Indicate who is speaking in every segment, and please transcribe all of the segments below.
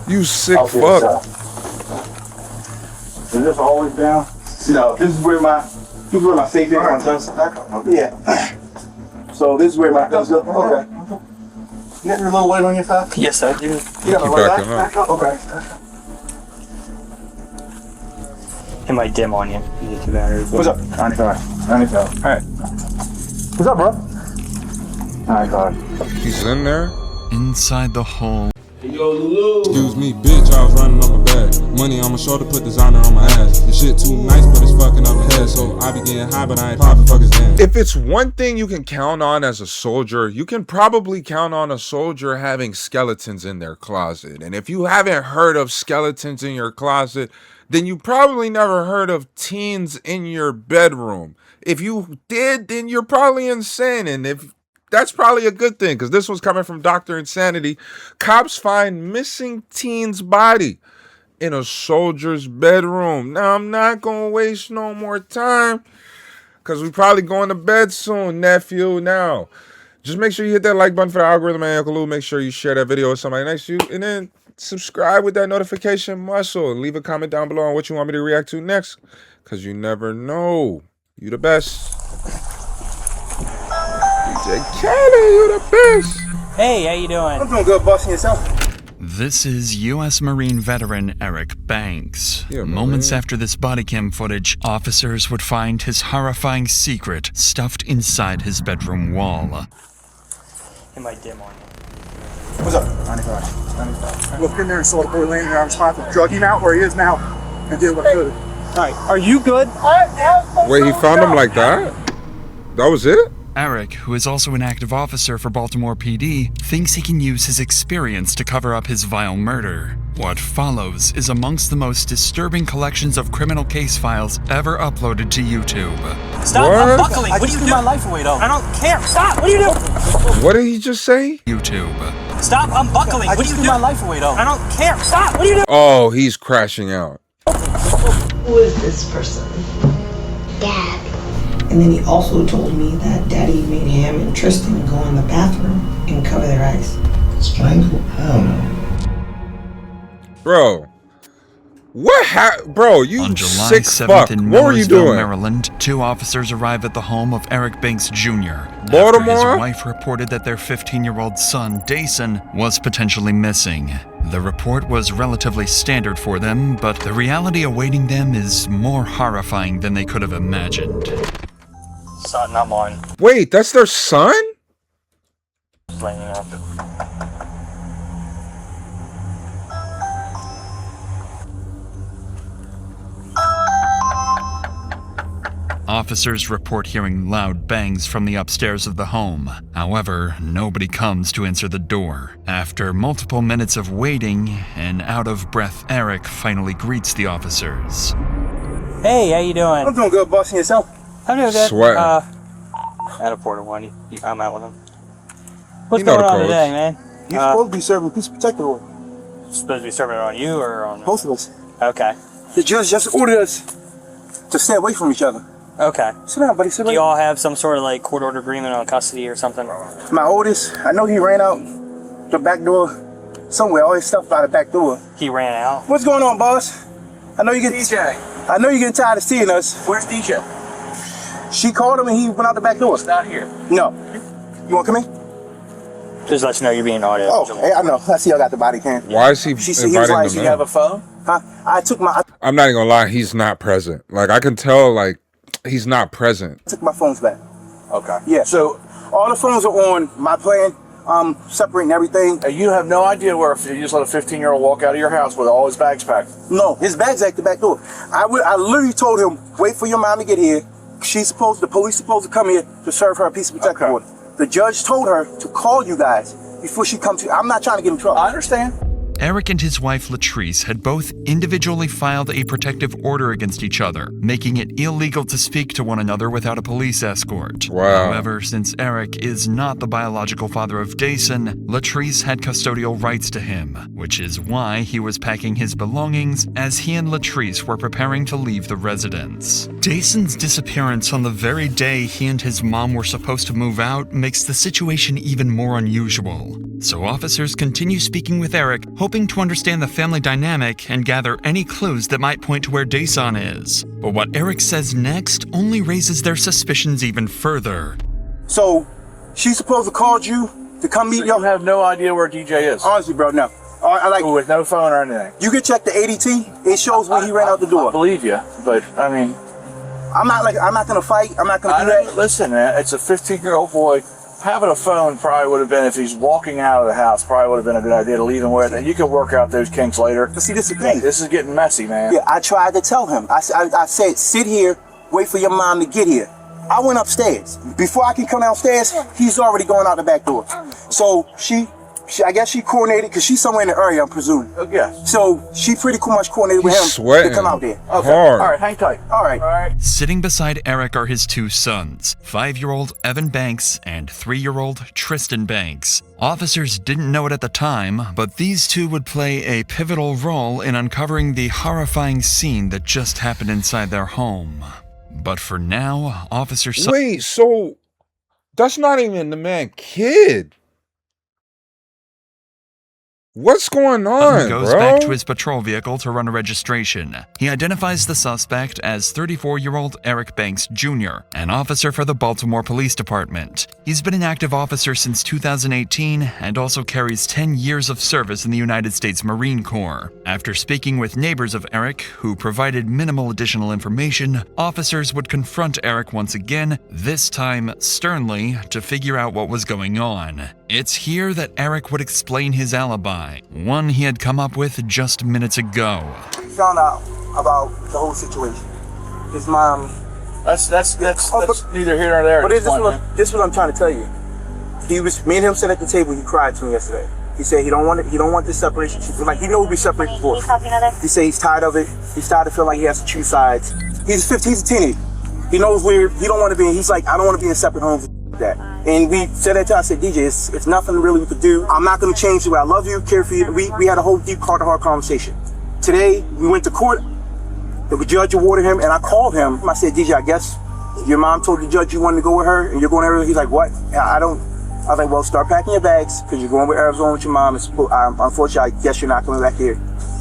Speaker 1: You sick
Speaker 2: Okay,
Speaker 1: fuck.
Speaker 2: Is this always down? No, this is where my safe is. Yeah. So this is where my guns go. Okay. You got your little weight on your side?
Speaker 3: Yes, I do.
Speaker 2: You got a light back up? Okay.
Speaker 3: It might dim on you. You get 2 batteries.
Speaker 2: What's up? 95. 95. Alright. What's up, bro? 95.
Speaker 1: He's in there?
Speaker 4: Inside the hole.
Speaker 5: Yo, Lulu.
Speaker 6: Excuse me, bitch, I was running up a bag. Money on my shoulder, put designer on my ass. This shit too nice, but it's fucking up my head. So I be getting high, but I ain't popping fuckers in.
Speaker 1: If it's one thing you can count on as a soldier, you can probably count on a soldier having skeletons in their closet. And if you haven't heard of skeletons in your closet, then you probably never heard of teens in your bedroom. If you did, then you're probably insane. And if that's probably a good thing, because this was coming from Dr. Insanity. Cops find missing teen's body in a soldier's bedroom. Now, I'm not going to waste no more time, because we probably going to bed soon, nephew. Now, just make sure you hit that like button for the algorithm, man. Uncle Lou, make sure you share that video with somebody next to you. And then subscribe with that notification muscle. And leave a comment down below on what you want me to react to next, because you never know. You the best. DJ Kelly, you the best.
Speaker 3: Hey, how you doing?
Speaker 2: I'm doing good, bossing yourself.
Speaker 4: This is U.S. Marine veteran Eric Banks.
Speaker 1: Yeah,
Speaker 4: Moments
Speaker 1: Marine.
Speaker 4: after this body cam footage, officers would find his horrifying secret stuffed inside his bedroom wall.
Speaker 3: It might dim on you.
Speaker 2: What's up? 95. 95. I looked in there and saw the boy laying there. I was trying to drug him out where he is now and did what I could.
Speaker 3: Alright, are you good?
Speaker 1: Wait, he found him like that? That was it?
Speaker 4: Eric, who is also an active officer for Baltimore PD, thinks he can use his experience to cover up his vile murder. What follows is amongst the most disturbing collections of criminal case files ever uploaded to YouTube.
Speaker 3: Stop
Speaker 1: What?
Speaker 3: unbuckling! What are you doing? My life away, though. I don't care. Stop! What are you doing?
Speaker 1: What did he just say?
Speaker 4: YouTube.
Speaker 3: Stop unbuckling! What are you doing? My life away, though. I don't care. Stop! What are you doing?
Speaker 1: Oh, he's crashing out.
Speaker 7: Who is this person?
Speaker 8: Dad.
Speaker 7: And then he also told me that Daddy made him and Tristan go in the bathroom and cover their eyes.
Speaker 8: Strangle? I don't know.
Speaker 1: Bro. Bro, you
Speaker 4: On July
Speaker 1: sick
Speaker 4: 7th
Speaker 1: fuck.
Speaker 4: in
Speaker 1: What were you
Speaker 4: Millersville,
Speaker 1: doing?
Speaker 4: Maryland, 2 officers arrive at the home of Eric Banks Jr. after
Speaker 1: Baltimore?
Speaker 4: his wife reported that their 15-year-old son, Dason, was potentially missing. The report was relatively standard for them, but the reality awaiting them is more horrifying than they could have imagined.
Speaker 3: Son, I'm on.
Speaker 1: Wait, that's their son?
Speaker 3: Just laying up.
Speaker 4: Officers report hearing loud bangs from the upstairs of the home. However, nobody comes to answer the door. After multiple minutes of waiting, an out-of-breath Eric finally greets the officers.
Speaker 3: Hey, how you doing?
Speaker 2: I'm doing good, bossing yourself.
Speaker 3: I'm doing good.
Speaker 1: Sweating.
Speaker 3: At a porter one. I'm out with him. What's
Speaker 1: You know
Speaker 3: going
Speaker 1: the
Speaker 3: on
Speaker 1: codes.
Speaker 3: today, man?
Speaker 2: You're supposed to be serving peace protector order.
Speaker 3: Supposed to be serving it on you or on...
Speaker 2: Both of us.
Speaker 3: Okay.
Speaker 2: The judge just ordered us to stay away from each other.
Speaker 3: Okay.
Speaker 2: Sit down, buddy. Sit
Speaker 3: Do
Speaker 2: right.
Speaker 3: you all have some sort of like court order agreement on custody or something?
Speaker 2: My oldest, I know he ran out the back door somewhere. All his stuff out the back door.
Speaker 3: He ran out.
Speaker 2: What's going on, boss? I know you get DJ. I know you're getting tired of seeing us.
Speaker 5: Where's DJ?
Speaker 2: She called him and he went out the back door.
Speaker 5: He's not here.
Speaker 2: No. You want to come in?
Speaker 3: Just let you know you're being audio.
Speaker 2: Oh, hey, I know. I see y'all got the body cam.
Speaker 1: Why is he
Speaker 2: She said he was like,
Speaker 1: inviting
Speaker 2: she
Speaker 1: them
Speaker 2: have
Speaker 1: in?
Speaker 2: a phone? Huh? I took
Speaker 1: I'm not even gonna lie, he's not present. Like, I can tell, like, he's not present.
Speaker 2: my phones back.
Speaker 5: Okay.
Speaker 2: Yeah. So all the phones are on my plan. Separating everything.
Speaker 5: And you have no idea where if you just let a 15-year-old walk out of your house with all his bags packed.
Speaker 2: No, his bag's at the back door. I literally told him, wait for your mom to get here. The police supposed to come here to serve her a piece of protective order. The judge told her to call you guys before she comes to. I'm not trying to get in trouble.
Speaker 5: I understand.
Speaker 4: Eric and his wife Latrice had both individually filed a protective order against each other, making it illegal to speak to one another without a police escort.
Speaker 1: Wow.
Speaker 4: However, since Eric is not the biological father of Dason, Latrice had custodial rights to him, which is why he was packing his belongings as he and Latrice were preparing to leave the residence. Dason's disappearance on the very day he and his mom were supposed to move out makes the situation even more unusual. So officers continue speaking with Eric, hoping to understand the family dynamic and gather any clues that might point to where Dason is. But what Eric says next only raises their suspicions even further.
Speaker 2: So, she's supposed to call you to come meet
Speaker 5: You
Speaker 2: y'all?
Speaker 5: have no idea where DJ is.
Speaker 2: Honestly, bro, no. I like.
Speaker 5: With no phone or anything.
Speaker 2: You can check the ADT. It shows when he ran out the
Speaker 5: I
Speaker 2: door.
Speaker 5: believe you, but I mean,
Speaker 2: I'm not gonna fight. I'm not gonna do that.
Speaker 5: listen, man. It's a 15-year-old boy. Having a phone probably would have been, if he's walking out of the house, probably would have been a good idea to leave him with, and you can work out those kinks later.
Speaker 2: But see, this is the thing.
Speaker 5: This is getting messy, man.
Speaker 2: Yeah, I tried to tell him. I said, sit here, wait for your mom to get here. I went upstairs. Before I can come downstairs, he's already going out the back door. So I guess she coordinated, because she's somewhere in the area, I'm presuming.
Speaker 5: Yeah.
Speaker 2: So she pretty much coordinated with
Speaker 1: He's
Speaker 2: him
Speaker 1: sweating
Speaker 2: to come out there. Okay.
Speaker 1: hard.
Speaker 5: All right, hang tight.
Speaker 2: All right.
Speaker 5: All right.
Speaker 4: Sitting beside Eric are his two sons, 5-year-old Evan Banks and 3-year-old Tristan Banks. Officers didn't know it at the time, but these two would play a pivotal role in uncovering the horrifying scene that just happened inside their home. But for now, officers...
Speaker 1: Wait, so that's not even the man kid. What's going on,
Speaker 4: goes
Speaker 1: bro?
Speaker 4: back to his patrol vehicle to run a registration. He identifies the suspect as 34-year-old Eric Banks Jr., an officer for the Baltimore Police Department. He's been an active officer since 2018 and also carries 10 years of service in the United States Marine Corps. After speaking with neighbors of Eric, who provided minimal additional information, officers would confront Eric once again, this time sternly, to figure out what was going on. It's here that Eric would explain his alibi, one he had come up with just minutes ago.
Speaker 2: We found out about the whole situation. His mom.
Speaker 5: That's neither here nor there.
Speaker 2: But this is what I'm trying to tell you. Me and him sat at the table. He cried to me yesterday. He said he don't want this separation. Like, he knows we'll be separated before. He said he's tired of it. He's tired of feeling like he has to choose sides. He's 15. He's a teenager. He knows where he don't want to be. He's like, I don't want to be in separate homes. That. And we said that to him. I said, DJ, it's nothing really we could do. I'm not going to change the way I love you, care for you. We had a whole deep heart-to-heart conversation. Today, we went to court. The judge awarded him, and I called him. I said, DJ, I guess your mom told the judge you wanted to go with her, and you're going to Arizona. He's like, what? I was like, well, start packing your bags, because you're going with Arizona with your mom. Unfortunately, I guess you're not coming back here.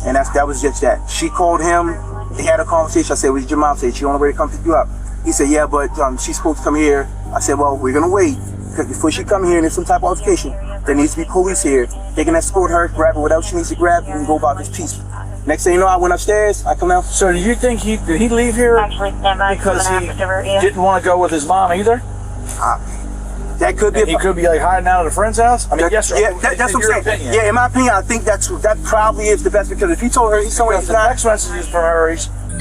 Speaker 2: And that was just that. She called him. They had a conversation. I said, what did your mom say? She on the way to come pick you up. He said, yeah, but she's supposed to come here. I said, well, we're going to wait. Because before she come here and there's some type of altercation, there needs to be police here. They can escort her, grab her, whatever she needs to grab, and go about this peaceful. Next thing you know, I went upstairs. I come out.
Speaker 5: So do you think did he leave here because he didn't want to go with his mom either?
Speaker 2: That could be.
Speaker 5: He could be like hiding out at a friend's house. I mean, yes, sir.
Speaker 2: Yeah, that's what I'm saying.
Speaker 5: Opinion.
Speaker 2: Yeah, in my opinion, I think that probably is the best, because if he told her he's somewhere he's
Speaker 5: The
Speaker 2: not.
Speaker 5: text messages from her,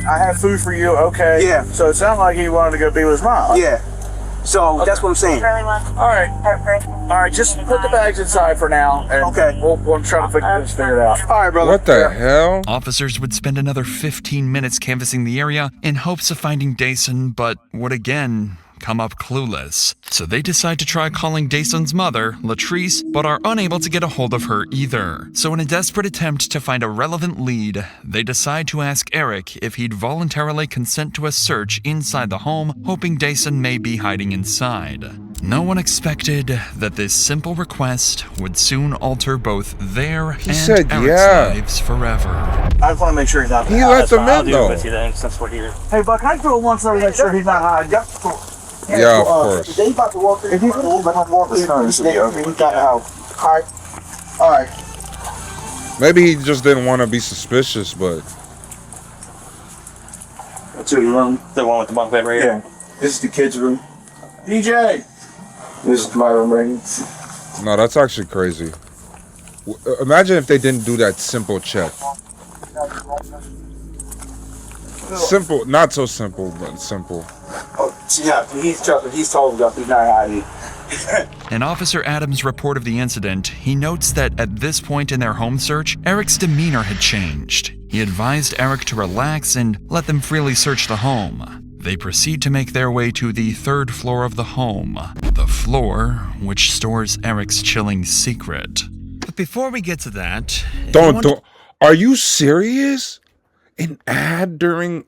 Speaker 5: I have food for you. Okay.
Speaker 2: Yeah.
Speaker 5: So it sounded like he wanted to go be with his mom.
Speaker 2: Yeah. So that's what I'm saying.
Speaker 5: All right. Just put the bags inside for now, and
Speaker 2: Okay.
Speaker 5: we'll try to figure it out.
Speaker 2: All right, brother.
Speaker 1: What the hell?
Speaker 4: Officers would spend another 15 minutes canvassing the area in hopes of finding Dason, but would again come up clueless. So they decide to try calling Dason's mother, Latrice, but are unable to get a hold of her either. So in a desperate attempt to find a relevant lead, they decide to ask Eric if he'd voluntarily consent to a search inside the home, hoping Dason may be hiding inside. No one expected that this simple request would soon alter both their and
Speaker 1: said
Speaker 4: Eric's
Speaker 1: yeah.
Speaker 4: lives forever.
Speaker 5: I just want to make sure he's not.
Speaker 1: He let them in, though.
Speaker 5: Hey, Buck, can I throw once to make sure he's not hiding?
Speaker 2: Yep.
Speaker 1: Yeah, of course.
Speaker 2: They about to walk in. If he's about to walk in, we got the house. All right.
Speaker 1: Maybe he just didn't want to be suspicious, but
Speaker 2: To the room.
Speaker 3: The one with the bunk bed right here.
Speaker 2: Yeah. This is the kids' room.
Speaker 5: DJ.
Speaker 2: This is my room right here.
Speaker 1: no, that's actually crazy. Imagine if they didn't do that simple check. Simple, not so simple, but simple.
Speaker 2: Oh, yeah, he's told us he's not hiding.
Speaker 4: In Officer Adams' report of the incident, he notes that at this point in their home search, Eric's demeanor had changed. He advised Eric to relax and let them freely search the home. They proceed to make their way to the 3rd floor of the home, the floor which stores Eric's chilling secret. But before we get to that...
Speaker 1: Don't. Are you serious? An ad during...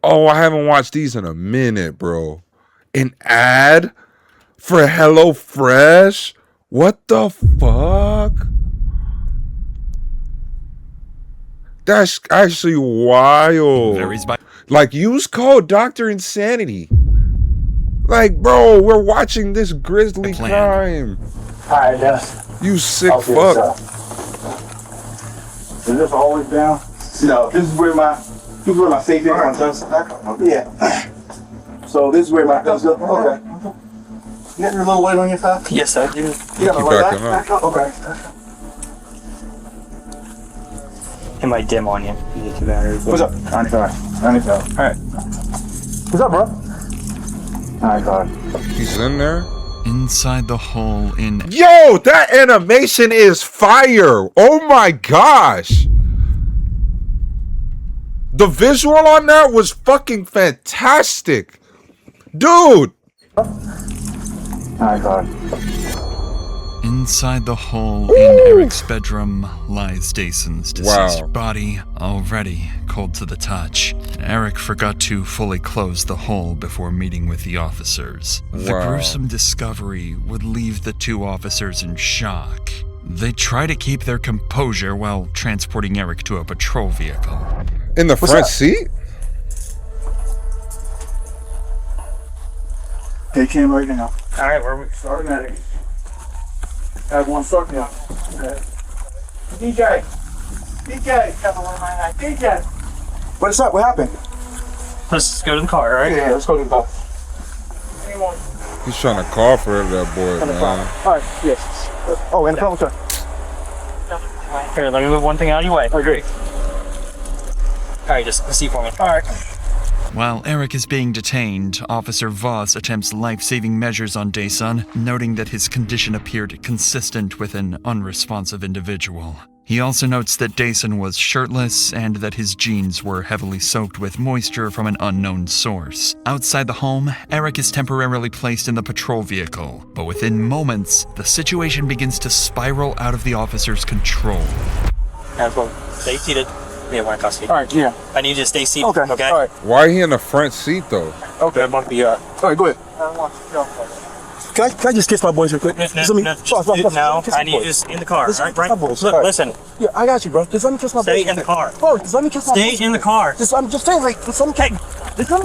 Speaker 1: Oh, I haven't watched these in a minute, bro. An ad for HelloFresh? What the fuck? That's actually wild.
Speaker 4: Varies by
Speaker 1: Like, use code Dr. Insanity. Like, bro, we're watching this grisly crime.
Speaker 5: Alright, Dennis.
Speaker 1: You sick
Speaker 5: I'll get
Speaker 1: fuck.
Speaker 5: this Is this always down?
Speaker 2: No, this is where my safe is. Yeah. So this is where my guns go. Okay. You got your little light on your side?
Speaker 3: Yes, I do.
Speaker 2: You got
Speaker 1: Keep
Speaker 2: a light
Speaker 1: backing up.
Speaker 2: Okay.
Speaker 3: It might dim on you. You get two batteries.
Speaker 2: What's up?
Speaker 5: 95. Alright.
Speaker 2: What's up, bro?
Speaker 5: 95.
Speaker 1: He's in there.
Speaker 4: inside the hole in
Speaker 1: Yo, that animation is fire. Oh my gosh. The visual on that was fucking fantastic. Dude.
Speaker 5: 95.
Speaker 4: Inside the hole in Eric's bedroom lies Dason's deceased
Speaker 1: Wow.
Speaker 4: body, already cold to the touch. Eric forgot to fully close the hole before meeting with the officers. The
Speaker 1: Wow.
Speaker 4: gruesome discovery would leave the two officers in shock. They try to keep their composure while transporting Eric to a patrol vehicle.
Speaker 1: In the front seat?
Speaker 5: They came right now.
Speaker 3: Alright, where are we?
Speaker 5: Starting at it. I have one stuck now. DJ!
Speaker 2: What's up? What happened?
Speaker 3: Let's go to the car, alright?
Speaker 2: Yeah, let's go to the bus.
Speaker 1: He's trying to call for that boy, man.
Speaker 2: Alright, yes. Oh, and the phone, sir.
Speaker 3: Here, let me move one thing out of your way.
Speaker 2: Oh, great.
Speaker 3: Alright, just see for me. Alright.
Speaker 4: While Eric is being detained, Officer Voss attempts life-saving measures on Dason, noting that his condition appeared consistent with an unresponsive individual. He also notes that Dason was shirtless and that his jeans were heavily soaked with moisture from an unknown source. Outside the home, Eric is temporarily placed in the patrol vehicle, but within moments, the situation begins to spiral out of the officer's control.
Speaker 3: Stay seated. We have one custody.
Speaker 2: Alright, yeah.
Speaker 3: I need you to stay seated.
Speaker 2: Okay. Alright.
Speaker 1: Why he in the front seat though?
Speaker 2: Okay. Alright, go ahead. Can I just kiss my boys real quick?
Speaker 3: No,
Speaker 2: Just let me-
Speaker 3: no,
Speaker 2: Boss, boss, boss,
Speaker 3: no,
Speaker 2: kiss
Speaker 3: I
Speaker 2: my
Speaker 3: need you
Speaker 2: boys.
Speaker 3: just in the car.
Speaker 2: Listen,
Speaker 3: Alright, right?
Speaker 2: my boys.
Speaker 3: Look,
Speaker 2: Alright.
Speaker 3: listen.
Speaker 2: Yeah, I got you, bro. Just let me kiss my boys.
Speaker 3: Stay in the car.
Speaker 2: Bro, just let me kiss my boys.
Speaker 3: Stay in the car.
Speaker 2: I'm just saying, like, just let me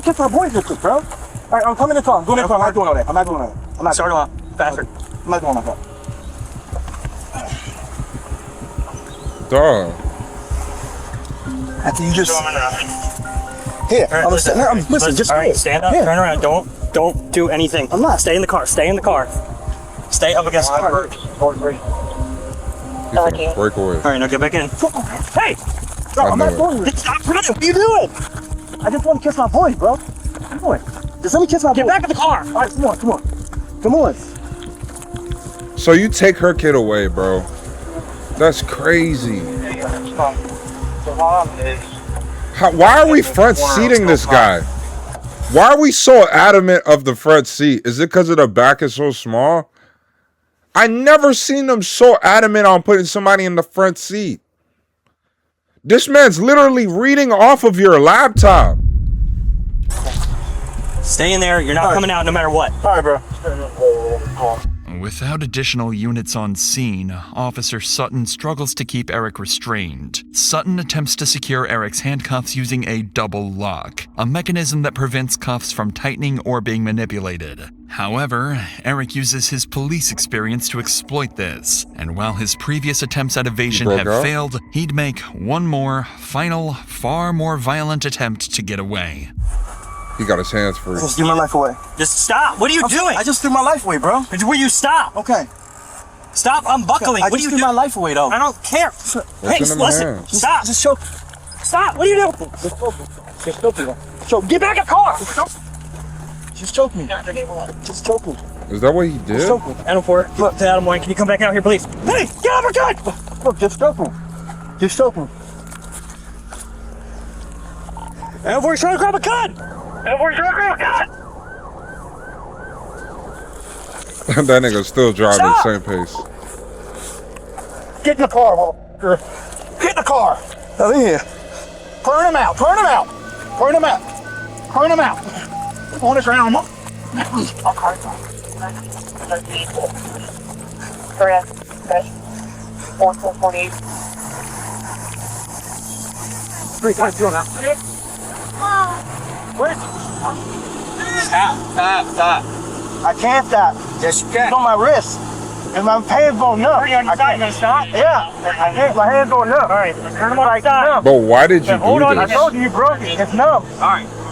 Speaker 2: kiss my boys real quick, bro. Alright, I'm coming in the car. I'm going in the car. I'm not doing all that. I'm not doing all that. I'm not
Speaker 3: Start them up. Faster.
Speaker 2: I'm not doing all that.
Speaker 1: Dog.
Speaker 2: After you just...
Speaker 3: Throw 'em in the rough.
Speaker 2: Here,
Speaker 3: Alright, listen.
Speaker 2: listen, just...
Speaker 3: Alright, stand up.
Speaker 2: Yeah.
Speaker 3: Turn around. Don't do anything.
Speaker 2: I'm not.
Speaker 3: Stay in the car. Stay in the car. Stay up against the car.
Speaker 1: He's gonna break away.
Speaker 3: Alright, now get back in.
Speaker 2: Hey! Bro,
Speaker 1: I
Speaker 2: I'm not
Speaker 1: know
Speaker 2: doing it. Stop running. What are you doing? I just want to kiss my boys, bro. Come on. Just let me kiss my boys.
Speaker 3: Get back in the car.
Speaker 2: Alright, come on, come on. Come on.
Speaker 1: So you take her kid away, bro. That's crazy. Why are we front seating this guy? Why are we so adamant of the front seat? Is it because of the back is so small? I never seen them so adamant on putting somebody in the front seat. This man's literally reading off of your laptop.
Speaker 3: Stay in there. You're not coming out no matter what.
Speaker 2: Alright, bro.
Speaker 4: Without additional units on scene, Officer Sutton struggles to keep Eric restrained. Sutton attempts to secure Eric's handcuffs using a double lock, a mechanism that prevents cuffs from tightening or being manipulated. However, Eric uses his police experience to exploit this, and while his previous attempts at evasion have failed, he'd make one more, final, far more violent attempt to get away.
Speaker 1: He got his hands free.
Speaker 2: Just threw my life away.
Speaker 3: Just stop. What are you doing?
Speaker 2: I just threw my life away, bro.
Speaker 3: Will you stop?
Speaker 2: Okay.
Speaker 3: Stop unbuckling.
Speaker 2: I
Speaker 3: What are
Speaker 2: just
Speaker 3: you
Speaker 2: threw
Speaker 3: doing?
Speaker 2: my life away, though.
Speaker 3: I don't care. Hey,
Speaker 1: in them
Speaker 3: listen.
Speaker 1: hands?
Speaker 3: Stop.
Speaker 2: Just choke.
Speaker 3: Stop. What are you doing?
Speaker 2: Just choke me. Choke.
Speaker 3: Get back in the car.
Speaker 2: Just choke me. Just choke me.
Speaker 1: Is that what he
Speaker 2: Just
Speaker 1: did?
Speaker 2: choke me.
Speaker 3: Adam 4. Look, to Adam 1. Can you come back out here, please? Hey, get out of our gun.
Speaker 2: Look, just choke me. Just choke me.
Speaker 3: Adam 4 is trying to grab a gun. Adam 4 is trying to grab a gun.
Speaker 1: That nigga still driving the same pace.
Speaker 2: Get in the car, motherfucker. Get in the car. Now, in here. Turn him out. Turn him out. Turn him out. Turn him out. On the ground,
Speaker 9: Correct. Okay. 4448.
Speaker 2: 3.2 now. Where's
Speaker 3: Stop.
Speaker 2: I can't stop.
Speaker 3: Yes, you
Speaker 2: It's
Speaker 3: can.
Speaker 2: on my wrist. And my hands going numb.
Speaker 9: Are you on your side? You gonna stop?
Speaker 2: Yeah. My hands going numb.
Speaker 9: All right. Turn them on the side.
Speaker 1: But why did you
Speaker 9: Hold
Speaker 1: do
Speaker 9: on,
Speaker 2: I
Speaker 1: this?
Speaker 2: told you broke it. It's numb.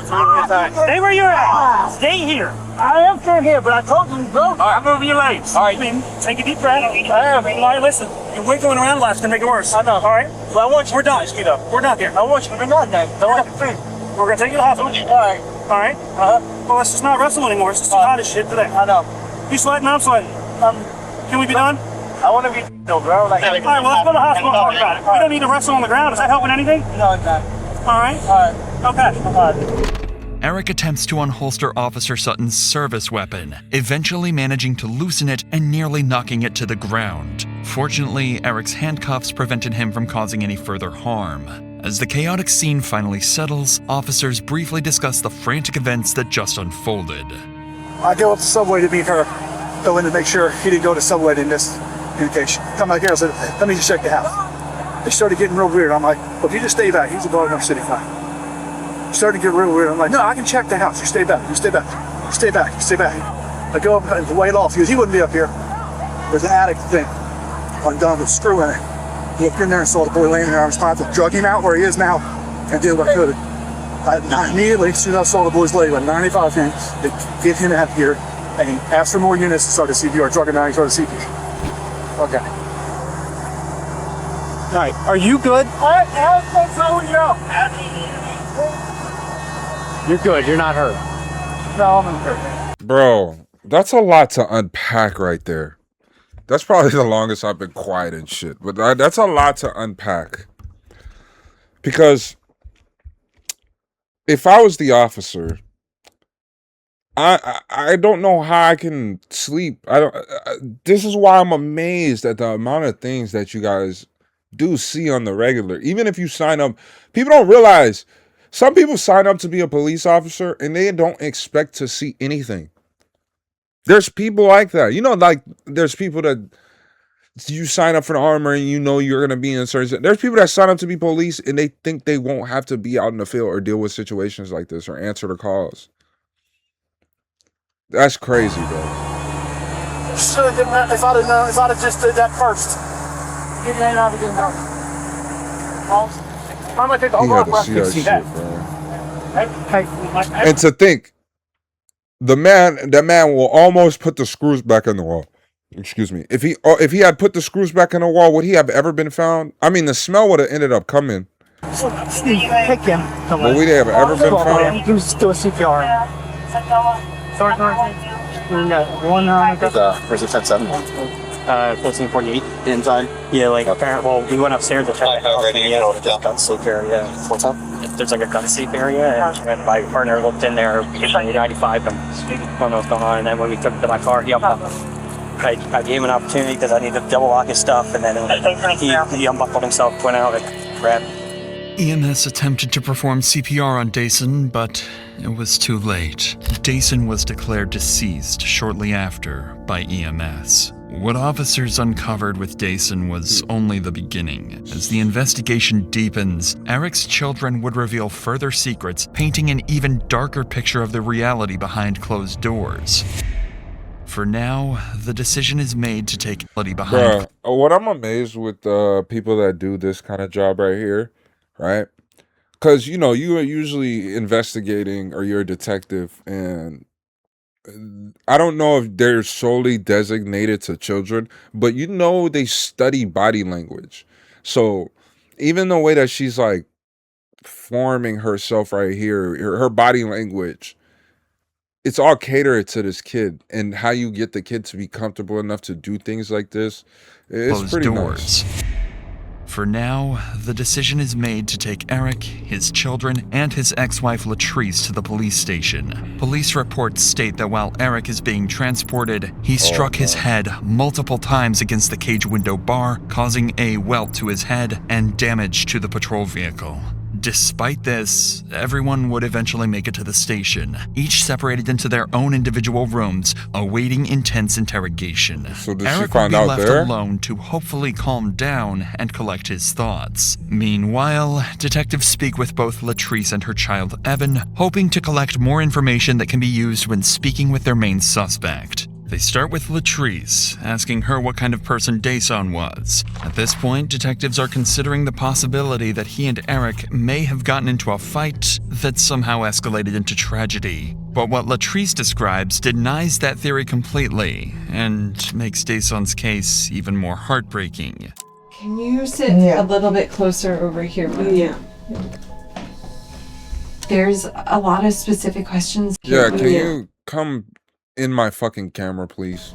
Speaker 9: Stay where you're at. Stay here.
Speaker 2: I am staying here, but I told you broke.
Speaker 9: All right, move your legs. All right. Take a deep breath.
Speaker 2: I am.
Speaker 9: All right, listen. You're wiggling around last to make it worse.
Speaker 2: I know.
Speaker 9: All right.
Speaker 2: But I want you
Speaker 9: We're
Speaker 2: to
Speaker 9: done.
Speaker 2: get up.
Speaker 9: We're done here.
Speaker 2: I want you to be not done. I want you to finish.
Speaker 9: We're gonna take you to the hospital.
Speaker 2: All right.
Speaker 9: All right. Well, let's just not wrestle anymore. It's just too hot as shit today.
Speaker 2: I know.
Speaker 9: You sweating? I'm sweating. Can we be done?
Speaker 2: I want to be no, bro. Like,
Speaker 9: All right. Well, let's go to the hospital and talk about it. We don't need to wrestle on the ground. Is that helping anything?
Speaker 2: no, it's not.
Speaker 9: All right.
Speaker 2: All right.
Speaker 9: Okay.
Speaker 2: All right.
Speaker 4: Eric attempts to unholster Officer Sutton's service weapon, eventually managing to loosen it and nearly knocking it to the ground. Fortunately, Eric's handcuffs prevented him from causing any further harm. As the chaotic scene finally settles, officers briefly discuss the frantic events that just unfolded.
Speaker 10: I go up to Subway to meet her, go in to make sure he didn't go to Subway in this communication. Come back here, I said, let me just check the house. They started getting real weird. I'm like, well, if you just stay back, he's a Baltimore City guy. Started to get real weird. I'm like, no, I can check the house. You stay back. You stay back. You stay back. You stay back. I go up and wait off. He goes, he wouldn't be up here. There's an attic thing undone with a screw in it. He looked in there and saw the boy laying there. I was trying to drug him out where he is now and did what I could. I immediately, as soon as I saw the boy's leg, like 95 hands, to get him out of here and ask for more units to start the CPR. Drug him out and started CPR. Okay.
Speaker 2: All right. Are you good? You're good. You're not hurt.
Speaker 10: No, I'm hurt.
Speaker 1: Bro, that's a lot to unpack right there. That's probably the longest I've been quiet and shit. But that's a lot to unpack. Because if I was the officer, I don't know how I can sleep. This is why I'm amazed at the amount of things that you guys do see on the regular. Even if you sign up, people don't realize some people sign up to be a police officer and they don't expect to see anything. There's people like that. You know, like there's people that you sign up for the armor and you know you're going to be in certain... There's people that sign up to be police and they think they won't have to be out in the field or deal with situations like this or answer the calls. That's crazy, bro.
Speaker 10: Should have done that if I'd have known, if I'd have just did that first. You may not have been done. I'm gonna take the
Speaker 1: He
Speaker 10: whole
Speaker 1: had
Speaker 10: lot
Speaker 1: to
Speaker 10: left
Speaker 1: see
Speaker 10: to
Speaker 1: that
Speaker 10: see
Speaker 1: shit,
Speaker 10: that.
Speaker 1: bro. And to think, that man will almost put the screws back in the wall. Excuse me. If he had put the screws back in the wall, would he have ever been found? I mean, the smell would have ended up coming.
Speaker 2: Take him.
Speaker 1: Would we have ever been found?
Speaker 2: Do CPR. Sorry. One.
Speaker 3: Where's the 10-7? 1448 inside. Yeah, like apparently, well, we went upstairs to check the house and yeah, there's a gun sleep area. What's up? There's like a gun sleep area, and my partner looked in there, 95, and I don't know what's going on. And then when we took it to my car, I gave him an opportunity because I needed to double lock his stuff, and then he unbuckled himself, went out, and grabbed.
Speaker 4: EMS attempted to perform CPR on Dason, but it was too late. Dason was declared deceased shortly after by EMS. What officers uncovered with Dason was only the beginning. As the investigation deepens, Eric's children would reveal further secrets, painting an even darker picture of the reality behind closed doors. For now, the decision is made to take behind.
Speaker 1: Bruh, what I'm amazed with people that do this kind of job right here, right? Because, you know, you are usually investigating or you're a detective, and I don't know if they're solely designated to children, but you know they study body language. So even the way that she's like forming herself right here, her body language, it's all catered to this kid, and how you get the kid to be comfortable enough to do things like this, it's
Speaker 4: Closed
Speaker 1: pretty
Speaker 4: doors.
Speaker 1: nice.
Speaker 4: For now, the decision is made to take Eric, his children, and his ex-wife Latrice to the police station. Police reports state that while Eric is being transported, he struck his head multiple times against the cage window bar, causing a welt to his head and damage to the patrol vehicle. Despite this, everyone would eventually make it to the station, each separated into their own individual rooms, awaiting intense interrogation.
Speaker 1: So did she
Speaker 4: Eric would
Speaker 1: find
Speaker 4: be
Speaker 1: out
Speaker 4: left
Speaker 1: there?
Speaker 4: alone to hopefully calm down and collect his thoughts. Meanwhile, detectives speak with both Latrice and her child Evan, hoping to collect more information that can be used when speaking with their main suspect. They start with Latrice, asking her what kind of person Dason was. At this point, detectives are considering the possibility that he and Eric may have gotten into a fight that somehow escalated into tragedy. But what Latrice describes denies that theory completely, and makes Dason's case even more heartbreaking.
Speaker 11: Can you sit a little bit closer over here?
Speaker 7: Yeah.
Speaker 11: There's a lot of specific questions.
Speaker 1: Yeah, can you come in my fucking camera, please?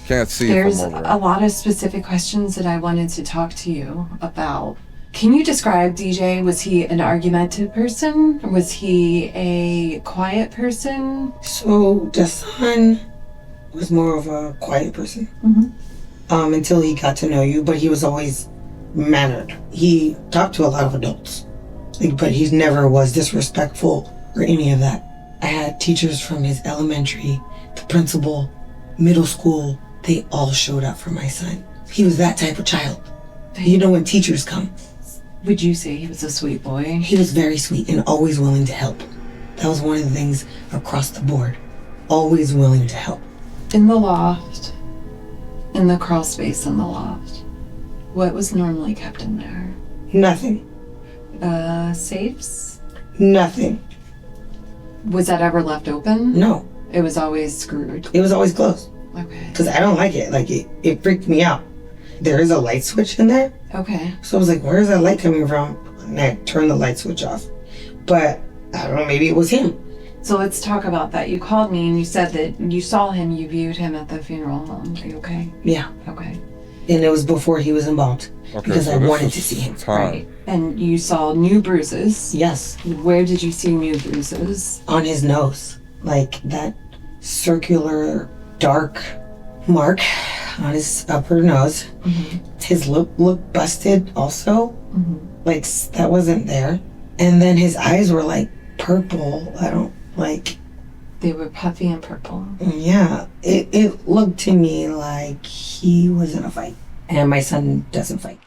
Speaker 1: Can't see
Speaker 11: There's
Speaker 1: it from over
Speaker 11: a lot of specific questions that I wanted to talk to you about. Can you describe DJ? Was he an argumentative person? Was he a quiet person?
Speaker 7: So Dasan was more of a quiet person. Until he got to know you, but he was always mannered. He talked to a lot of adults, but he never was disrespectful or any of that. I had teachers from his elementary, the principal, middle school, they all showed up for my son. He was that type of child. You know when teachers come.
Speaker 11: Would you say he was a sweet boy?
Speaker 7: He was very sweet and always willing to help. That was one of the things across the board. Always willing to help.
Speaker 11: In the loft, in the crawl space in the loft, what was normally kept in there?
Speaker 7: Nothing.
Speaker 11: Safes?
Speaker 7: Nothing.
Speaker 11: Was that ever left open?
Speaker 7: No.
Speaker 11: It was always screwed.
Speaker 7: It was always closed.
Speaker 11: Okay.
Speaker 7: Because I don't like it. Like, it freaked me out. There is a light switch in there.
Speaker 11: Okay.
Speaker 7: So I was like, where's that light coming from? And I turned the light switch off. But I don't know, maybe it was him.
Speaker 11: So let's talk about that. You called me and you said that you saw him, you viewed him at the funeral home. Are you okay?
Speaker 7: Yeah.
Speaker 11: Okay.
Speaker 7: And it was before he was embalmed.
Speaker 1: Okay,
Speaker 7: because
Speaker 1: so
Speaker 7: I
Speaker 1: this
Speaker 7: wanted
Speaker 1: is
Speaker 7: to see him.
Speaker 1: time.
Speaker 11: Right. And you saw new bruises.
Speaker 7: Yes.
Speaker 11: Where did you see new bruises?
Speaker 7: On his nose. Like that circular dark mark on his upper nose. His lip looked busted also. Like that wasn't there. And then his eyes were like purple. I don't like.
Speaker 11: They were puffy and purple.
Speaker 7: Yeah. It looked to me like he was in a fight. And my son doesn't fight.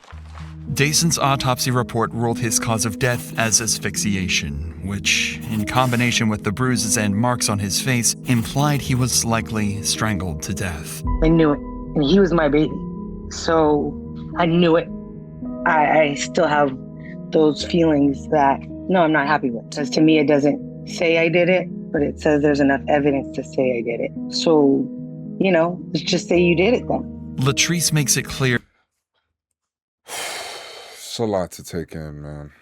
Speaker 4: Dason's autopsy report ruled his cause of death as asphyxiation, which, in combination with the bruises and marks on his face, implied he was likely strangled to death.
Speaker 12: I knew it. And he was my baby. So I knew it. I still have those feelings that, no, I'm not happy with. Because to me, it doesn't say I did it, but it says there's enough evidence to say I did it. So, you know, let's just say you did it then.
Speaker 4: Latrice makes it clear.
Speaker 1: It's a lot to take in, man.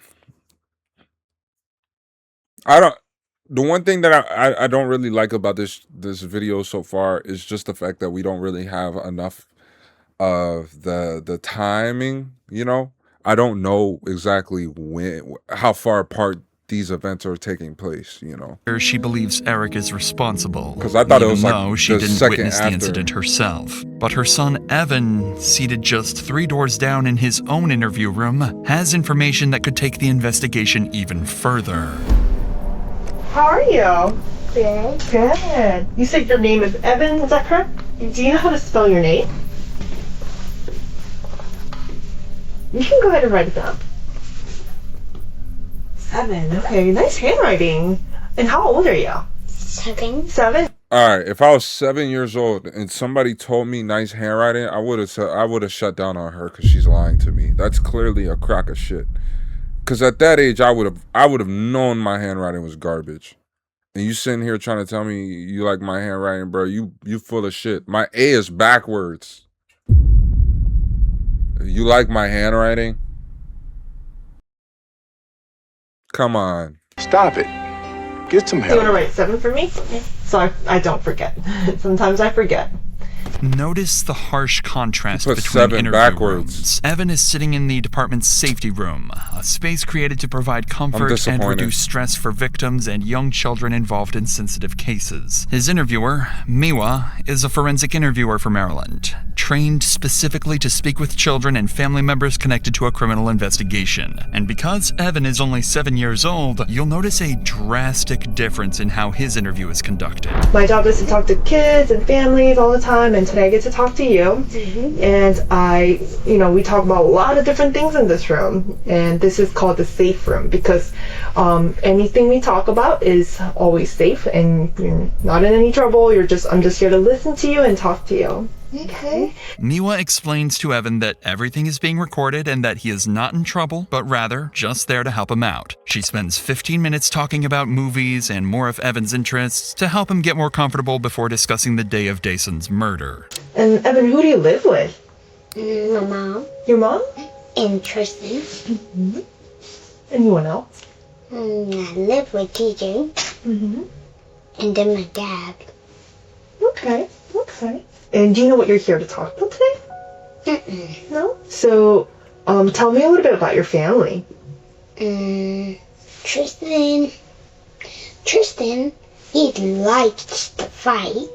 Speaker 1: The one thing that I don't really like about this video so far is just the fact that we don't really have enough of the timing, you know? I don't know exactly how far apart these events are taking place, you know.
Speaker 4: She believes Eric is responsible,
Speaker 1: because I thought it was
Speaker 4: even
Speaker 1: like
Speaker 4: though she
Speaker 1: the
Speaker 4: didn't
Speaker 1: second
Speaker 4: witness the
Speaker 1: after.
Speaker 4: incident herself. But her son Evan, seated just 3 doors down in his own interview room, has information that could take the investigation even further.
Speaker 13: How are you? Good. Good. You said your name is Evan, is that correct? Do you know how to spell your name? You can go ahead and write it down. 7. Okay, nice handwriting. And how old are you?
Speaker 8: 7.
Speaker 13: 7?
Speaker 1: All right, if I was 7 years old and somebody told me nice handwriting, I would have shut down on her because she's lying to me. That's clearly a crock of shit. Because at that age, I would have known my handwriting was garbage. And you sitting here trying to tell me you like my handwriting, bro? You full of shit. My A is backwards. You like my handwriting? Come on.
Speaker 13: Stop it. Get some help. Do you want to write 7 for me? So I don't forget. Sometimes I forget.
Speaker 4: Notice the harsh contrast
Speaker 1: Put
Speaker 4: between
Speaker 1: 7
Speaker 4: interview
Speaker 1: backwards.
Speaker 4: rooms. Evan is sitting in the department's safety room, a space created to provide comfort and
Speaker 1: disappointed.
Speaker 4: reduce stress for victims and young children involved in sensitive cases. His interviewer, Miwa, is a forensic interviewer from Maryland, trained specifically to speak with children and family members connected to a criminal investigation. And because Evan is only 7 years old, you'll notice a drastic difference in how his interview is conducted.
Speaker 13: My job is to talk to kids and families all the time, and today I get to talk to you. And we talk about a lot of different things in this room, and this is called the safe room because anything we talk about is always safe, and you're not in any trouble. I'm just here to listen to you and talk to you. Okay.
Speaker 4: Miwa explains to Evan that everything is being recorded and that he is not in trouble, but rather just there to help him out. She spends 15 minutes talking about movies and more of Evan's interests to help him get more comfortable before discussing the day of Dason's murder.
Speaker 13: And Evan, who do you live with?
Speaker 8: My mom.
Speaker 13: Your mom?
Speaker 8: And Tristan.
Speaker 13: Mm-hmm. Anyone else?
Speaker 8: I live with TJ.
Speaker 13: Mm-hmm.
Speaker 8: And then my dad.
Speaker 13: Okay. And do you know what you're here to talk about today?
Speaker 8: Mm-mm.
Speaker 13: No? So, tell me a little bit about your family.
Speaker 8: Tristan, he likes to fight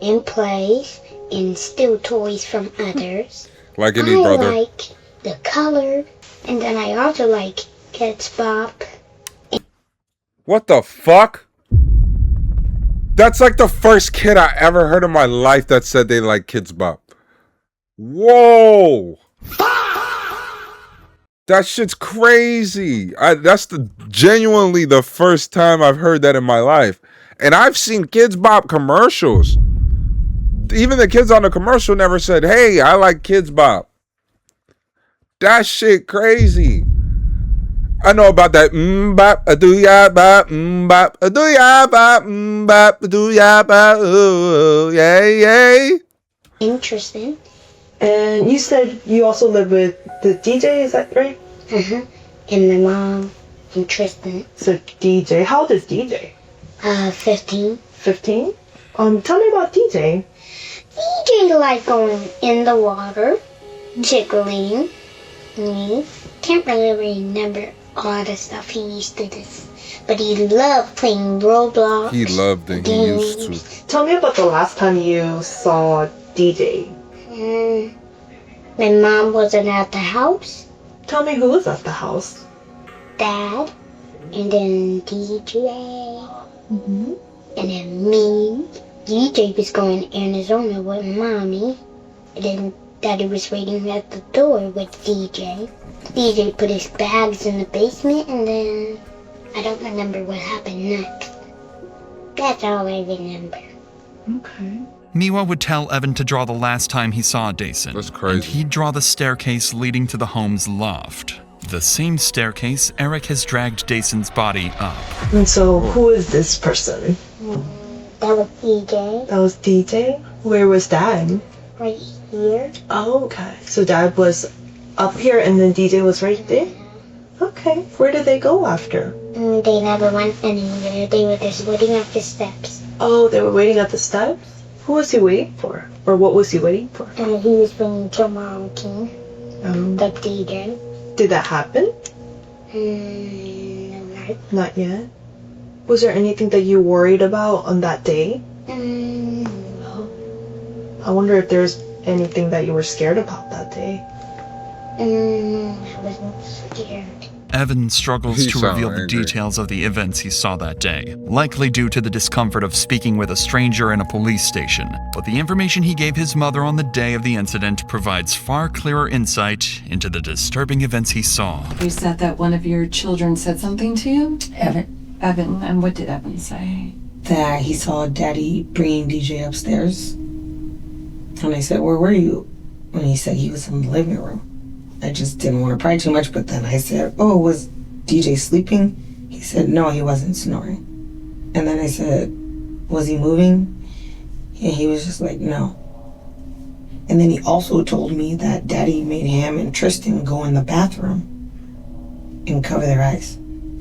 Speaker 8: and plays and steal toys from others.
Speaker 1: Like any brother.
Speaker 8: I like the color, and then I also like Kids Bop.
Speaker 1: What the fuck? That's like the first kid I ever heard in my life that said they like Kids Bop. Whoa! That shit's crazy. That's genuinely the first time I've heard that in my life. And I've seen Kids Bop commercials. Even the kids on the commercial never said, "Hey, I like Kids Bop." That shit crazy. I know about that bop a do ya bop bop a do ya bop bop a do ya bop ooh yay.
Speaker 8: Interesting.
Speaker 13: And you said you also live with the DJ, is that right?
Speaker 8: And my mom and Tristan.
Speaker 13: So DJ, how old is DJ?
Speaker 8: 15.
Speaker 13: 15? Tell me about DJ.
Speaker 8: DJ like going in the water, tickling me. Can't really remember all the stuff he used to do. But he loved playing Roblox.
Speaker 1: He loved it. He used to.
Speaker 13: Tell me about the last time you saw DJ.
Speaker 8: My mom wasn't at the house.
Speaker 13: Tell me who was at the house.
Speaker 8: Dad. And then DJ.
Speaker 13: Mm-hmm.
Speaker 8: And then me. DJ was going to Arizona with Mommy. And then Daddy was waiting at the door with DJ. DJ put his bags in the basement, and then I don't remember what happened next. That's all I remember.
Speaker 13: Okay.
Speaker 4: Miwa would tell Evan to draw the last time he saw Dason.
Speaker 1: That's crazy.
Speaker 4: And he'd draw the staircase leading to the home's loft. The same staircase Eric has dragged Dason's body up.
Speaker 13: And so, who is this person?
Speaker 8: That was DJ.
Speaker 13: That was DJ? Where was Dad?
Speaker 8: Right here.
Speaker 13: Oh, okay. So Dad was up here and then DJ was right there? Okay. Where did they go after?
Speaker 8: They never went anywhere. They were just waiting at the steps.
Speaker 13: Oh, they were waiting at the steps? Who was he waiting for? Or what was he waiting for?
Speaker 8: And he was bringing to Mom King. The DJ.
Speaker 13: Did that happen?
Speaker 8: No.
Speaker 13: Not yet. Was there anything that you worried about on that day?
Speaker 8: No.
Speaker 13: I wonder if there's anything that you were scared about that day.
Speaker 8: I wasn't scared.
Speaker 4: Evan struggles
Speaker 1: He
Speaker 4: to
Speaker 1: sounded
Speaker 4: reveal the
Speaker 1: angry.
Speaker 4: details of the events he saw that day, likely due to the discomfort of speaking with a stranger in a police station. But the information he gave his mother on the day of the incident provides far clearer insight into the disturbing events he saw.
Speaker 11: You said that one of your children said something to you?
Speaker 7: Evan.
Speaker 11: Evan, and what did Evan say?
Speaker 7: That he saw Daddy bringing DJ upstairs. And I said, where were you? And he said he was in the living room. I just didn't want to pry too much, but then I said, oh, was DJ sleeping? He said, no, he wasn't snoring. And then I said, was he moving? And he was just like, no. And then he also told me that Daddy made him and Tristan go in the bathroom and cover their eyes.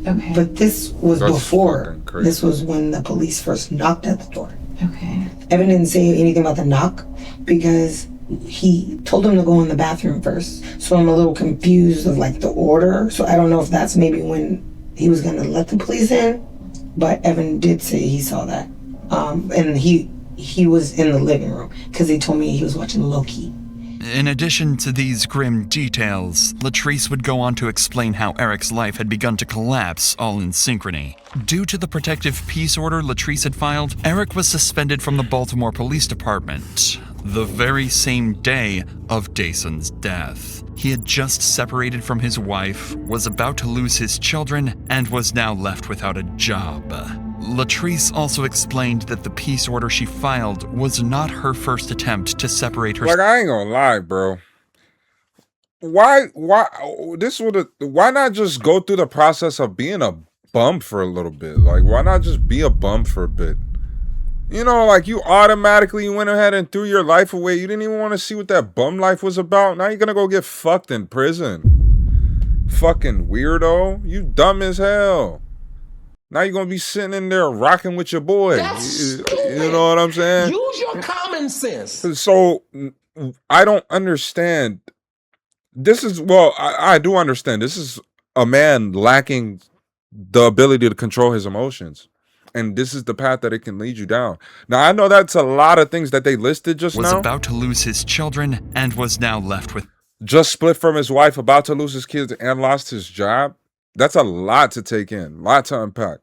Speaker 11: Okay.
Speaker 7: But this was
Speaker 1: That's
Speaker 7: before.
Speaker 1: fucking crazy.
Speaker 7: This was when the police first knocked at the door.
Speaker 11: Okay.
Speaker 7: Evan didn't say anything about the knock because he told him to go in the bathroom first. So I'm a little confused of like the order. So I don't know if that's maybe when he was gonna let the police in. But Evan did say he saw that. And he was in the living room because he told me he was watching Loki.
Speaker 4: In addition to these grim details, Latrice would go on to explain how Eric's life had begun to collapse all in synchrony. Due to the protective peace order Latrice had filed, Eric was suspended from the Baltimore Police Department the very same day of Dason's death. He had just separated from his wife, was about to lose his children, and was now left without a job. Latrice also explained that the peace order she filed was not her first attempt to separate her.
Speaker 1: Like, I ain't gonna lie, bro. Why not just go through the process of being a bum for a little bit? Like, why not just be a bum for a bit? You know, like, you automatically went ahead and threw your life away. You didn't even want to see what that bum life was about. Now you're gonna go get fucked in prison. Fucking weirdo. You dumb as hell. Now you're gonna be sitting in there rocking with your boy. You know what I'm saying?
Speaker 14: Use your common sense.
Speaker 1: So, I don't understand. This is, well, I do understand. This is a man lacking the ability to control his emotions. And this is the path that it can lead you down. Now, I know that's a lot of things that they listed just now.
Speaker 4: Was about to lose his children and was now left with.
Speaker 1: Just split from his wife, about to lose his kids, and lost his job. That's a lot to take in, a lot to unpack.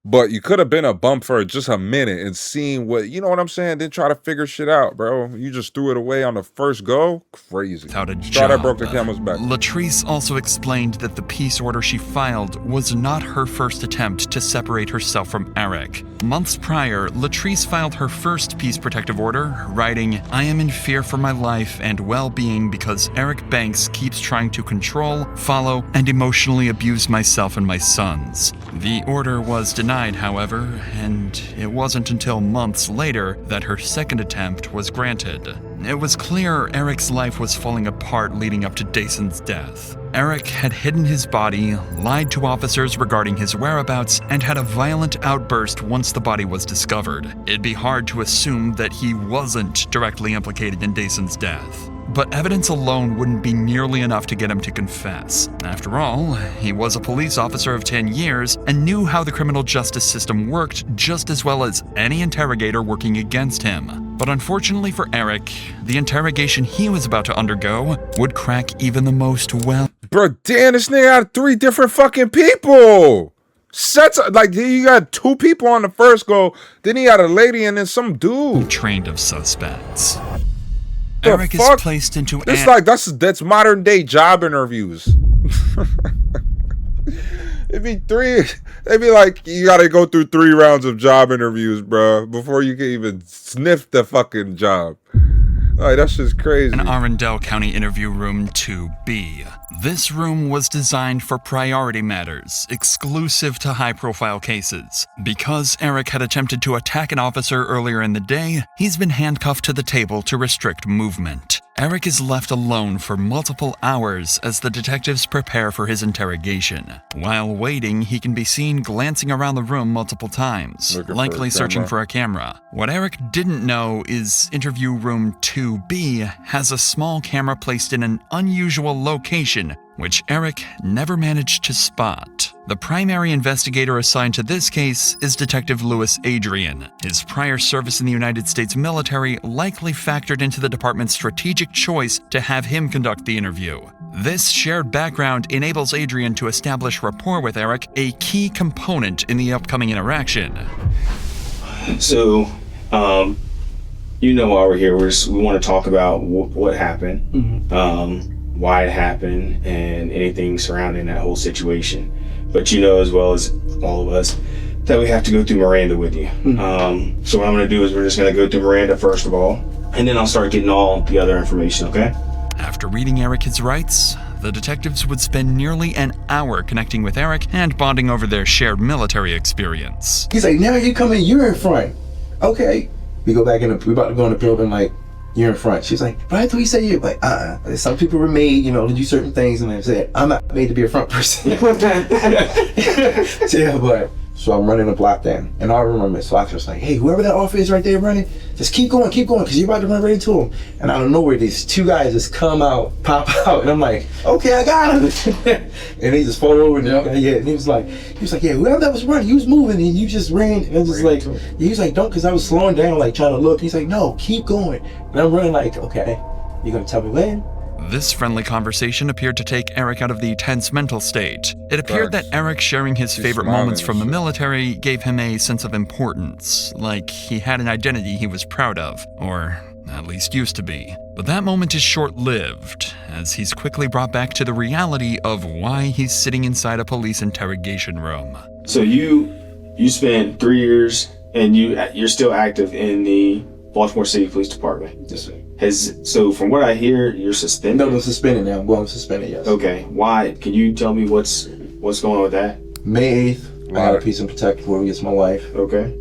Speaker 1: But you could have been a bum for just a minute and seen what, you know what I'm saying? Then try to figure shit out, bro. You just threw it away on the first go? Crazy.
Speaker 4: Without a
Speaker 1: Straw
Speaker 4: job.
Speaker 1: that broke the camel's back.
Speaker 4: Latrice also explained that the peace order she filed was not her first attempt to separate herself from Eric. Months prior, Latrice filed her first peace protective order, writing, "I am in fear for my life and well-being because Eric Banks keeps trying to control, follow, and emotionally abuse myself and my sons." The order was denied, however, and it wasn't until months later that her second attempt was granted. It was clear Eric's life was falling apart leading up to Dason's death. Eric had hidden his body, lied to officers regarding his whereabouts, and had a violent outburst once the body was discovered. It'd be hard to assume that he wasn't directly implicated in Dason's death. But evidence alone wouldn't be nearly enough to get him to confess. After all, he was a police officer of 10 years and knew how the criminal justice system worked just as well as any interrogator working against him. But unfortunately for Eric, the interrogation he was about to undergo would crack even the most well.
Speaker 1: Bro, damn, this nigga had 3 different fucking people. Sets, like, you got 2 people on the first go, then he had a lady and then some dude.
Speaker 4: Trained of suspects.
Speaker 1: The
Speaker 4: Eric
Speaker 1: fuck?
Speaker 4: is placed into
Speaker 1: It's like that's modern day job interviews. It'd be 3. It'd be like you gotta go through 3 rounds of job interviews, bro, before you can even sniff the fucking job. Like, that's just crazy.
Speaker 4: An Arundel County Interview Room 2B. This room was designed for priority matters, exclusive to high-profile cases. Because Eric had attempted to attack an officer earlier in the day, he's been handcuffed to the table to restrict movement. Eric is left alone for multiple hours as the detectives prepare for his interrogation. While waiting, he can be seen glancing around the room multiple times, likely searching for a camera. What Eric didn't know is Interview Room 2B has a small camera placed in an unusual location, which Eric never managed to spot. The primary investigator assigned to this case is Detective Louis Adrian. His prior service in the United States military likely factored into the department's strategic choice to have him conduct the interview. This shared background enables Adrian to establish rapport with Eric, a key component in the upcoming interaction.
Speaker 15: So, you know why we're here. We want to talk about what happened, why it happened, and anything surrounding that whole situation. But you know as well as all of us that we have to go through Miranda with you. So what I'm going to do is we're just going to go through Miranda first of all, and then I'll start getting all the other information, okay?
Speaker 4: After reading Eric his rights, the detectives would spend nearly an hour connecting with Eric and bonding over their shared military experience.
Speaker 16: He's like, now you come in, you're in front. Okay. We go back in, we about to go in the building, like, you're in front. She's like, but I thought you said you, like, some people were made, you know, to do certain things, and I said, I'm not made to be a front person. Yeah, but So I'm running the block down, and I remember so I was like, hey, whoever that officer is right there running, just keep going, because you're about to run right into him. And out of nowhere, these two guys just come out, pop out, and I'm like, okay, I got him. And they just fall over, and and he was like, yeah, whoever that was running, he was moving, and you just ran. And I was like, he was like, don't, because I was slowing down, like trying to look. He's like, no, keep going. And I'm running like, okay, you gonna tell me when?
Speaker 4: This friendly conversation appeared to take Eric out of the tense mental state. It appeared that Eric sharing his favorite moments from the military gave him a sense of importance, like he had an identity he was proud of, or at least used to be. But that moment is short-lived, as he's quickly brought back to the reality of why he's sitting inside a police interrogation room.
Speaker 15: So you spent 3 years, and you're still active in the Baltimore City Police Department.
Speaker 16: Yes, sir.
Speaker 15: So from what I hear, you're suspended?
Speaker 16: No, I'm suspended now. I'm going suspended, yes.
Speaker 15: Okay. Why? Can you tell me what's going on with that?
Speaker 16: May 8th, I had a peace and protective order against my wife.
Speaker 15: Okay.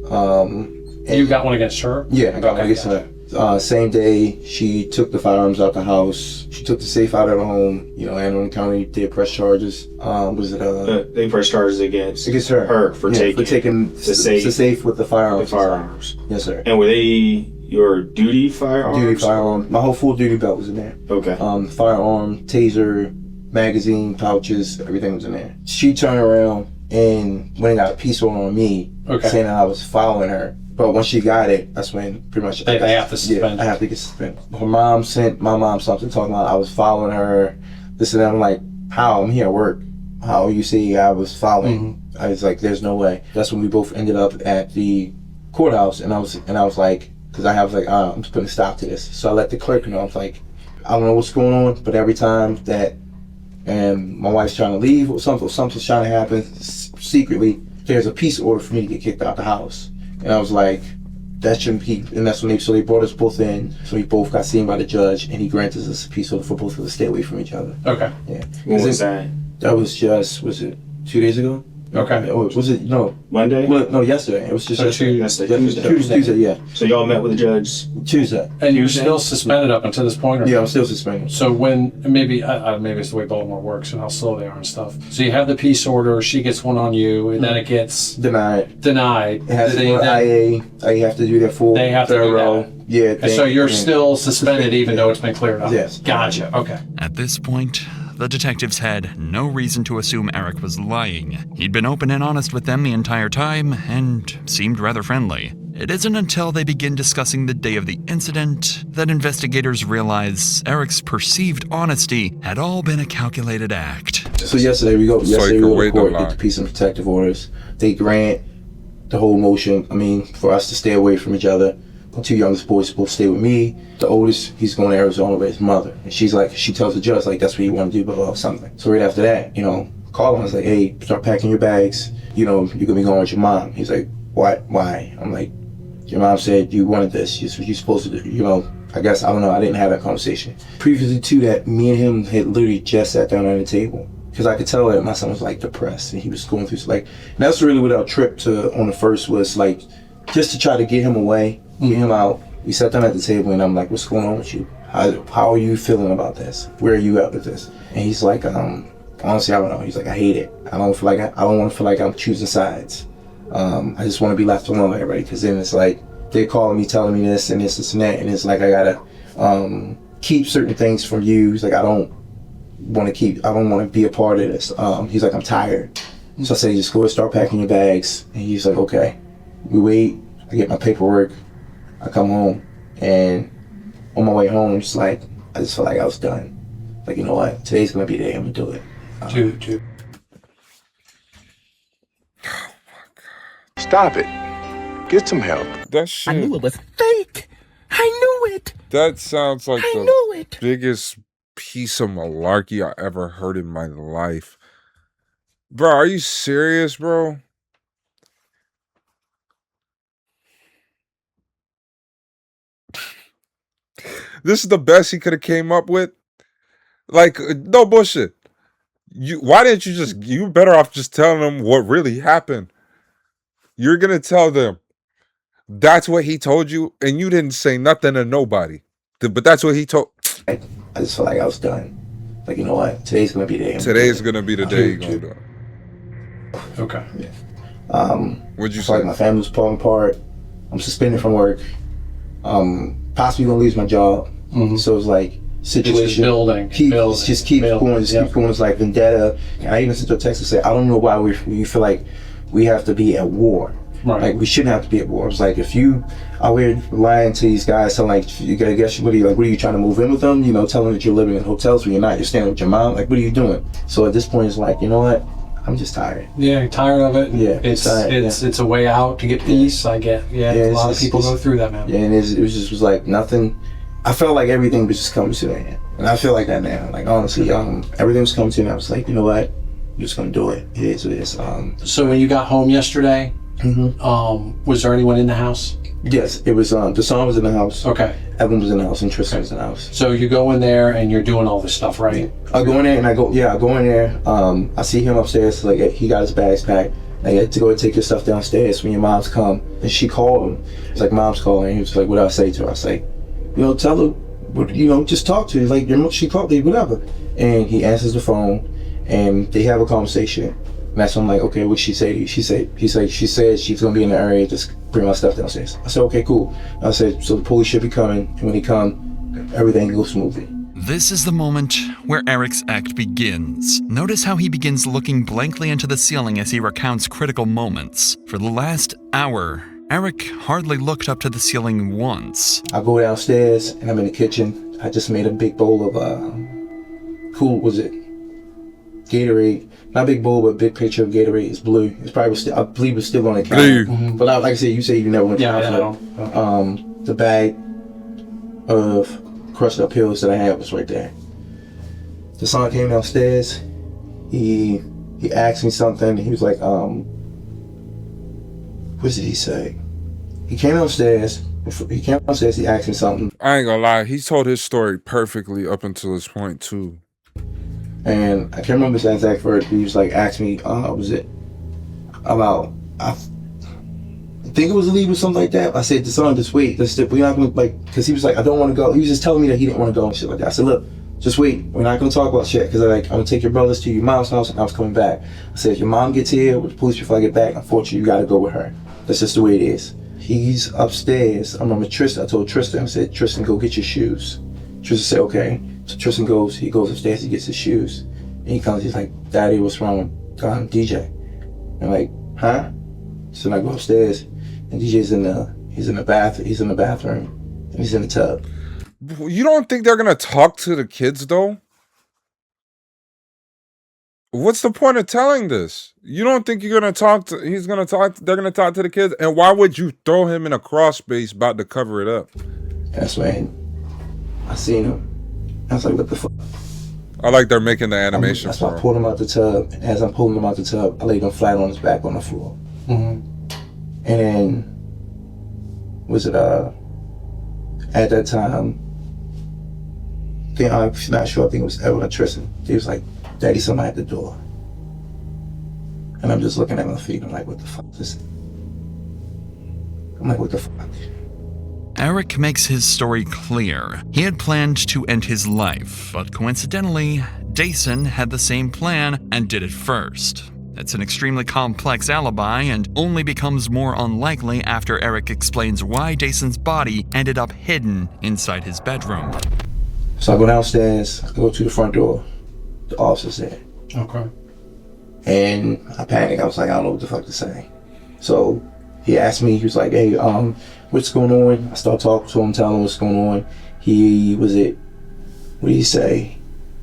Speaker 14: You got one against her?
Speaker 16: Yeah, I got one against her. Same day, she took the firearms out the house. She took the safe out of the home. You know, Anne Arundel County did press charges.
Speaker 15: They press charges against her for taking
Speaker 16: the safe with the firearms.
Speaker 15: The firearms.
Speaker 16: Yes, sir.
Speaker 15: And were they your duty firearms?
Speaker 16: Duty firearm. My whole full duty belt was in there.
Speaker 15: Okay.
Speaker 16: Firearm, taser, magazine, pouches, everything was in there. She turned around and went and got a peace order on me, saying that I was following her. But when she got it, that's when pretty much
Speaker 14: they have to suspend.
Speaker 16: Yeah, I have to get suspended. Her mom sent my mom something talking about I was following her. This and that. I'm like, how? I'm here at work. How you see I was following? I was like, there's no way. That's when we both ended up at the courthouse, and I was like, because I was like, I'm just putting a stop to this. So I let the clerk know. I was like, I don't know what's going on, but every time that my wife's trying to leave or something's trying to happen secretly, there's a peace order for me to get kicked out the house. And I was like, that shouldn't be. And that's when they brought us both in. So we both got seen by the judge, and he granted us a peace order for both of us to stay away from each other.
Speaker 14: Okay.
Speaker 16: Yeah.
Speaker 15: When was that?
Speaker 16: That was just, was it 2 days ago?
Speaker 14: Okay.
Speaker 16: Was it, no.
Speaker 15: Monday?
Speaker 16: Well, no, yesterday. It was just Tuesday, yeah.
Speaker 15: So y'all met with the judge?
Speaker 16: Tuesday.
Speaker 14: And you're still suspended up until this point? Or
Speaker 16: yeah, I'm still suspended.
Speaker 14: So when, maybe it's the way Baltimore works and how slow they are and stuff. So you have the peace order, she gets one on you, and then it gets...
Speaker 16: Denied.
Speaker 14: It
Speaker 16: has to go to IA. You have to do their full
Speaker 14: they have
Speaker 16: thorough.
Speaker 14: To do that.
Speaker 16: Yeah.
Speaker 14: And so you're still suspended even though it's been cleared up?
Speaker 16: Yes.
Speaker 14: Gotcha, okay.
Speaker 4: At this point, the detectives had no reason to assume Eric was lying. He'd been open and honest with them the entire time and seemed rather friendly. It isn't until they begin discussing the day of the incident that investigators realize Eric's perceived honesty had all been a calculated act.
Speaker 16: So yesterday we go to court, get the peace and protective orders. They grant the whole motion, for us to stay away from each other. The two youngest boys supposed to stay with me. The oldest, he's going to Arizona with his mother. And she tells the judge, that's what you want to do, blah, blah, blah, something. So right after that, call him. I was like, hey, start packing your bags. You're going to be going with your mom. He's like, what? Why? I'm like, your mom said you wanted this. You're supposed to do, I guess, I don't know. I didn't have that conversation. Previously to that, me and him had literally just sat down at the table. Because I could tell that my son was depressed and he was going through, and that's really what our trip on the first was, just to try to get him away. Get him out. We sat down at the table and I'm like, what's going on with you? How are you feeling about this? Where are you at with this? And he's like, honestly, I don't know. He's like, I hate it. I don't want to feel like I'm choosing sides. I just want to be left alone with everybody, because then it's like they're calling me, telling me this and this and that, and it's like I gotta keep certain things from you. He's like, I don't want to be a part of this. He's like, I'm tired. So I say, just go and start packing your bags. And he's like, okay. We wait. I get my paperwork. I come home, and on my way home, I just felt like I was done. You know what? Today's gonna be the day I'm gonna do it.
Speaker 17: Stop it. Get some help.
Speaker 1: That shit.
Speaker 17: I knew it was fake. I knew it.
Speaker 1: That sounds like
Speaker 17: I
Speaker 1: the
Speaker 17: knew it.
Speaker 1: biggest piece of malarkey I ever heard in my life. Bro, are you serious, bro? This is the best he could have came up with. No bullshit. Why didn't you better off just telling them what really happened. You're gonna tell them that's what he told you, and you didn't say nothing to nobody. But that's what he told.
Speaker 16: I just felt like I was done. You know what? Today's gonna be the day.
Speaker 1: Today's gonna be the day you're gonna do it.
Speaker 14: Okay.
Speaker 16: Yeah.
Speaker 1: What'd you
Speaker 16: I feel
Speaker 1: say?
Speaker 16: like my family's falling apart. I'm suspended from work. Possibly gonna lose my job. So it's like situation.
Speaker 14: It's just building.
Speaker 16: Just keeps going. It's like vendetta. And I even sent a text to say, I don't know why we feel like we have to be at war.
Speaker 14: Right.
Speaker 16: Like we shouldn't have to be at war. It's like if you out here lying to these guys, telling like you gotta guess what are you trying to move in with them? You know, telling them that you're living in hotels when you're not. You're staying with your mom. Like what are you doing? So at this point, it's like, you know what? I'm just tired.
Speaker 14: Yeah, you're tired of it.
Speaker 16: Yeah,
Speaker 14: it's a way out to get peace. I get. A lot of people go through that, man.
Speaker 16: Yeah, and it was like nothing. I felt like everything was just coming to an end, and I feel like that now. Like honestly, everything was coming to an end. I was like, you know what? I'm just gonna do it. It is what it is.
Speaker 14: So when you got home yesterday, was there anyone in the house?
Speaker 16: Yes, it was. Deshaun was in the house.
Speaker 14: Okay.
Speaker 16: Evan was in the house, and Tristan was in the house.
Speaker 14: So you go in there and you're doing all this stuff, right?
Speaker 16: I go in there and I go in there. I see him upstairs. Like he got his bags packed. I had to go and take your stuff downstairs when your mom's come. And she called him. It's like mom's calling. He was like, what do I say to her? I say, tell her, just talk to her. Like she called me, whatever. And he answers the phone, and they have a conversation. And that's when I'm like, okay, what'd she say to you? She said she's gonna be in the area, just bring my stuff downstairs. I said, okay, cool. I said, so the police should be coming, and when they come, everything goes smoothly.
Speaker 4: This is the moment where Eric's act begins. Notice how he begins looking blankly into the ceiling as he recounts critical moments. For the last hour, Eric hardly looked up to the ceiling once.
Speaker 16: I go downstairs, and I'm in the kitchen. I just made a big bowl of, Gatorade. Not a big bowl, but a big picture of Gatorade. It's blue. It's probably still, I believe it's still on the counter.
Speaker 1: Blue.
Speaker 16: But like I said, you say you never went to the house. The bag of crushed up pills that I had was right there. The son came downstairs. He asked me something. He was like, what did he say? He came downstairs. He asked me something.
Speaker 1: I ain't gonna lie, he told his story perfectly up until this point too.
Speaker 16: And I can't remember his exact word, but he was like, asked me, was it about, I think it was a leave or something like that. I said, son, just wait. We're not gonna, because he was like, I don't want to go. He was just telling me that he didn't want to go and shit like that. I said, look, just wait. We're not gonna talk about shit, because I'm gonna take your brothers to your mom's house, and I was coming back. I said, if your mom gets here with the police before I get back, unfortunately, you gotta go with her. That's just the way it is. He's upstairs. I remember Tristan. I told Tristan, I said, Tristan, go get your shoes. Tristan said, okay. So Tristan goes upstairs, he gets his shoes. And he comes, he's like, Daddy, what's wrong with DJ? I'm like, huh? So I go upstairs, and DJ's in the bathroom, and he's in the tub.
Speaker 1: You don't think they're gonna talk to the kids though? What's the point of telling this? You don't think they're gonna talk to the kids? And why would you throw him in a crawl space about to cover it up?
Speaker 16: That's when I seen him. I was like, what the fuck?
Speaker 1: I like they're making the animation.
Speaker 16: That's why I pulled him out the tub. And as I'm pulling him out the tub, I laid him flat on his back on the floor. And then, at that time, I'm not sure, I think it was Evan or Tristan. He was like, Daddy, somebody at the door. And I'm just looking at my feet. I'm like, what the fuck is this? I'm like, what the fuck?
Speaker 4: Eric makes his story clear. He had planned to end his life, but coincidentally, Dason had the same plan and did it first. It's an extremely complex alibi and only becomes more unlikely after Eric explains why Dason's body ended up hidden inside his bedroom.
Speaker 16: So I go downstairs, I go to the front door. The officer's there.
Speaker 14: Okay.
Speaker 16: And I panicked. I was like, I don't know what the fuck to say. So he asked me, he was like, hey, what's going on? I start talking to him, telling him what's going on. What did he say?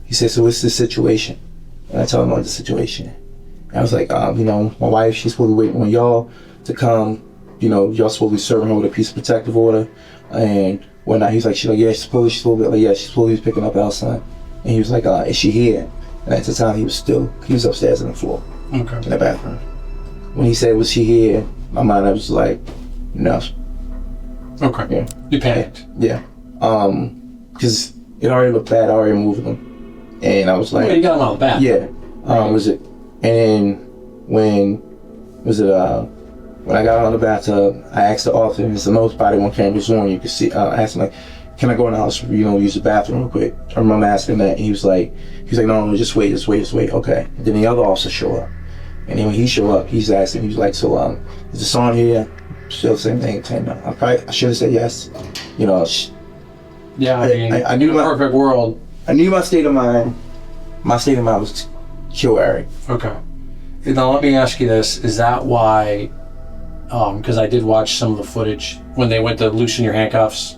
Speaker 16: He said, so what's the situation? And I told him about the situation. And I was like, my wife, she's supposed to wait on y'all to come. Y'all supposed to be serving her with a piece of protective order and whatnot. He's like, yeah, she's supposed to be picking up our son. And he was like, is she here? And at the time, he was upstairs on the floor, in the bathroom. When he said, was she here? My mind, I was like, no.
Speaker 14: Okay.
Speaker 16: Yeah.
Speaker 14: You panicked.
Speaker 16: Yeah. Because it already looked bad. I already moved him, and I was like,
Speaker 14: well, you got him out of the bath.
Speaker 16: Yeah. And then when I got out of the bathtub, I asked the officer, and it's the most body one cameras on. You can see. I asked him like, can I go in the house, use the bathroom real quick? I remember asking that, and he was like, no, just wait. Okay. And then the other officer showed up, And then when he showed up, he's asking, he was like, so is the song here? Still the same thing. I should have said yes. You know,
Speaker 14: yeah,
Speaker 16: I knew my
Speaker 14: perfect world.
Speaker 16: I knew my state of mind. My state of mind was to kill Eric.
Speaker 14: Okay. Now let me ask you this: is that why? Because I did watch some of the footage when they went to loosen your handcuffs.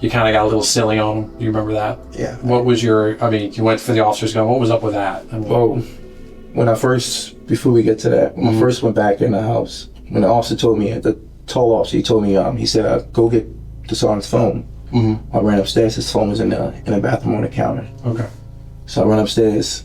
Speaker 14: You kind of got a little silly on them. Do you remember that?
Speaker 16: Yeah.
Speaker 14: What was your? I mean, you went for the officers going. What was up with that? I mean,
Speaker 16: well, before we get to that, when I first went back in the house, when the officer told me, the tall officer, he told me, he said, go get the sergeant's phone. I ran upstairs. His phone was in the bathroom on the counter.
Speaker 14: Okay.
Speaker 16: So I run upstairs,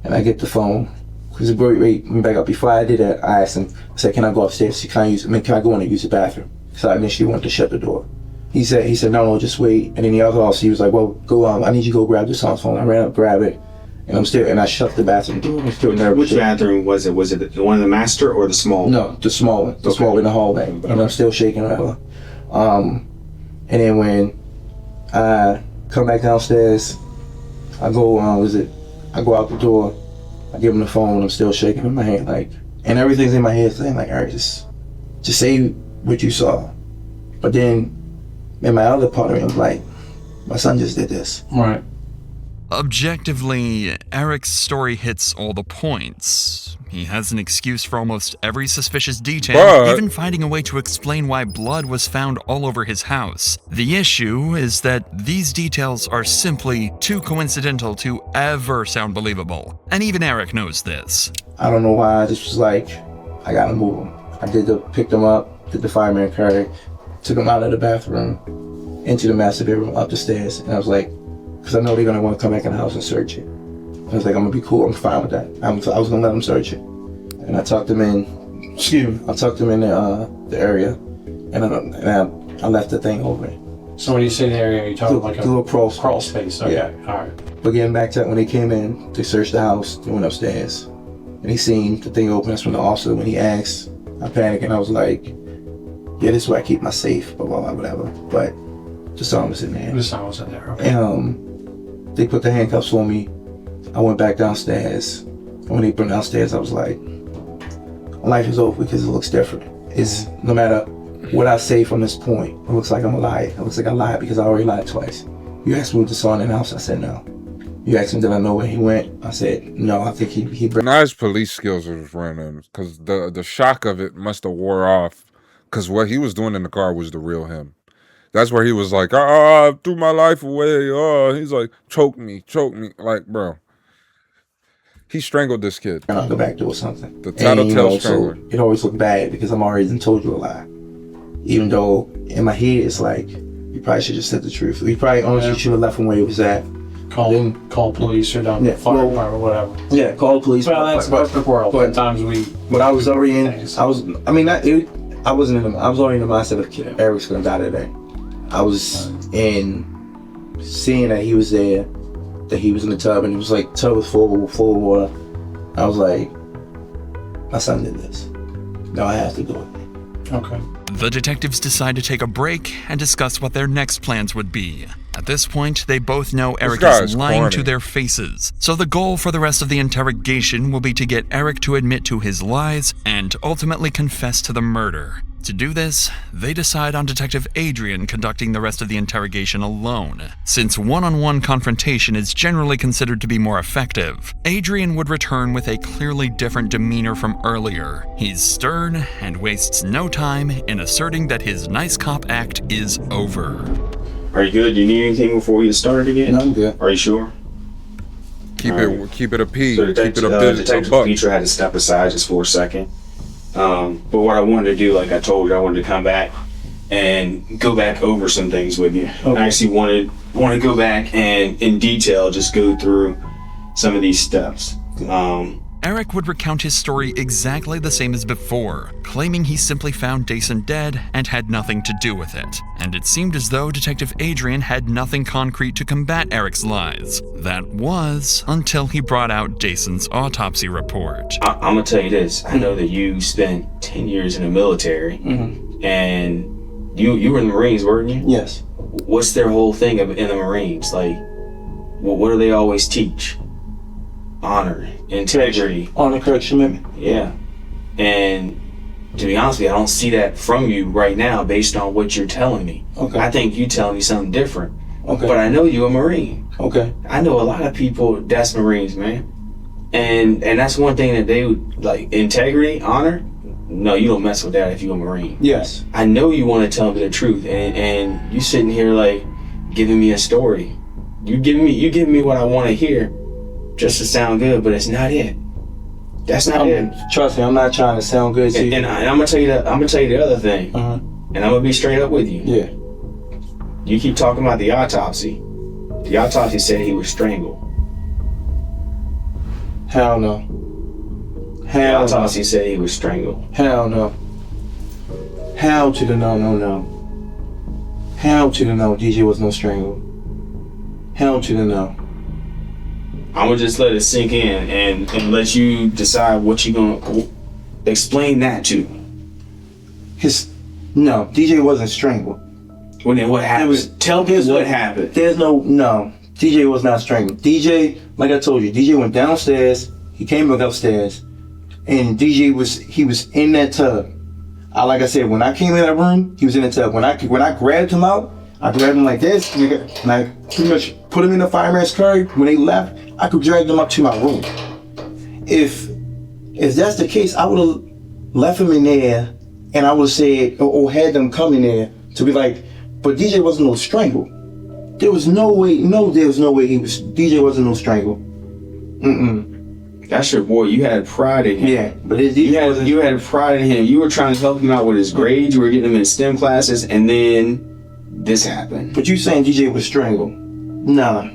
Speaker 16: and I get the phone. Because wait, back up. Before I did that, I asked him, I said, can I go upstairs? Can I go in and use the bathroom? So I initially wanted to shut the door. He said, no, just wait. And then the other officer, he was like, well, go I need you to go grab the sergeant's phone. I ran up, grab it, and I shut the bathroom door. I'm still nervous.
Speaker 15: Which bathroom was it? Was it the one in the master or the small?
Speaker 16: No, the small one. The small one in the hallway. And I'm still shaking whatever. And then when I come back downstairs, I go, I go out the door, I give him the phone, I'm still shaking in my hand, like, and everything's in my head saying, like, all right, just say what you saw. But then, in my other part of me, I'm like, my son just did this.
Speaker 14: Right.
Speaker 4: Objectively, Eric's story hits all the points. He has an excuse for almost every suspicious detail, even finding a way to explain why blood was found all over his house. The issue is that these details are simply too coincidental to ever sound believable. And even Eric knows this.
Speaker 16: I don't know why, I just was like, I gotta move him. I picked him up, did the fireman carry, took him out of the bathroom, into the master bedroom, up the stairs, and I was like, because I know they're gonna want to come back in the house and search it. I was like, I'm gonna be cool, I'm fine with that. I was gonna let them search it. And I tucked them in, the area, and I left the thing over it.
Speaker 14: So when you say the area, you're talking like
Speaker 16: a crawl
Speaker 14: space. Okay,
Speaker 16: yeah.
Speaker 14: All right.
Speaker 16: But getting back to when they came in, they searched the house, they went upstairs, and he seen the thing open. That's when the officer, when he asked, I panicked and I was like, yeah, this is where I keep my safe, blah, blah, blah, whatever. But the song was in there.
Speaker 14: The song was in there, okay.
Speaker 16: And they put the handcuffs on me. I went back downstairs. And when they put me downstairs, I was like, life is over because it looks different. It's no matter what I say from this point, it looks like I'm a liar. It looks like I lied because I already lied twice. You asked me what the song in the house, I said no. You asked him, did I know where he went? I said, no, I think he
Speaker 1: Now his police skills was running, because the shock of it must have wore off, because what he was doing in the car was the real him. That's where he was like, I threw my life away. He's like, choke me. Like, bro. He strangled this kid.
Speaker 16: I'll go back to something.
Speaker 1: The tattletale strangler.
Speaker 16: So it always looked bad because I'm already done told you a lie. Even though in my head it's like, you probably should have said the truth. You probably honestly should have left him where he was at.
Speaker 14: Call police or down fire department or whatever.
Speaker 16: Yeah, call the police.
Speaker 14: Well, that's perfect world. But sometimes
Speaker 16: But I was already in. I was already in the mindset of Eric's gonna die today. I was in seeing that he was there, that he was in the tub, and it was like tub was full of water. I was like, my son did this. Now I have to do it.
Speaker 14: Okay.
Speaker 4: The detectives decide to take a break and discuss what their next plans would be. At this point, they both know Eric is lying to their faces, so the goal for the rest of the interrogation will be to get Eric to admit to his lies and ultimately confess to the murder. To do this, they decide on Detective Adrian conducting the rest of the interrogation alone. Since one-on-one confrontation is generally considered to be more effective, Adrian would return with a clearly different demeanor from earlier. He's stern and wastes no time in asserting that his nice cop act is over.
Speaker 15: Are you good? Do you need anything before we get started again?
Speaker 16: No, I'm good.
Speaker 15: Are you sure?
Speaker 1: Keep it a P.
Speaker 15: So
Speaker 1: keep it a
Speaker 15: Detective Petra had to step aside just for a second. But what I wanted to do, like I told you, I wanted to come back and go back over some things with you. Okay. I actually want to go back and in detail just go through some of these steps.
Speaker 4: Eric would recount his story exactly the same as before, claiming he simply found Dason dead and had nothing to do with it. And it seemed as though Detective Adrian had nothing concrete to combat Eric's lies. That was until he brought out Dason's autopsy report.
Speaker 15: I'm gonna tell you this. I know that you spent 10 years in the military, and you were in the Marines, weren't you?
Speaker 16: Yes.
Speaker 15: What's their whole thing in the Marines? Like, what do they always teach? honor, integrity.
Speaker 16: Honor, correction, commitment.
Speaker 15: Yeah. And to be honest with you, I don't see that from you right now based on what you're telling me.
Speaker 16: Okay.
Speaker 15: I think you telling me something different.
Speaker 16: Okay.
Speaker 15: But I know you're a Marine.
Speaker 16: Okay.
Speaker 15: I know a lot of people that's Marines, man. And that's one thing that they would like, integrity, honor. No, you don't mess with that if you're a Marine.
Speaker 16: Yes.
Speaker 15: I know you want to tell me the truth, and you sitting here like giving me a story. You giving me what I want to hear, just to sound good, but it's not it. That's not it.
Speaker 16: Trust me, I'm not trying to sound good to you.
Speaker 15: And I'm gonna tell you that. I'm gonna tell you the other thing, and I'm gonna be straight up with you.
Speaker 16: Yeah.
Speaker 15: You keep talking about the autopsy. The autopsy said he was strangled.
Speaker 16: Hell no.
Speaker 15: The autopsy said he was strangled.
Speaker 16: Hell no. Hell to the no. Hell to the no. DJ was no strangled. Hell to the no.
Speaker 15: I'm gonna just let it sink in and let you decide what you gonna explain that to.
Speaker 16: No, DJ wasn't strangled.
Speaker 15: Well, then what happened? Tell me what happened.
Speaker 16: No. DJ was not strangled. DJ, like I told you, DJ went downstairs. He came back upstairs, and DJ was in that tub. Like I said, when I came in that room, he was in the tub. When I grabbed him out, I grabbed him like this, and I pretty much put him in the fireman's carry. When they left, I could drag them up to my room. If that's the case, I would have left him in there, and I would have said, or had them come in there to be like, but DJ wasn't no strangle. There was no way. DJ wasn't no strangle.
Speaker 15: That's your boy. You had pride in him.
Speaker 16: Yeah, but
Speaker 15: you had pride in him. You were trying to help him out with his grades. You were getting him in STEM classes, and then this happened.
Speaker 16: But you saying DJ was strangled? Nah.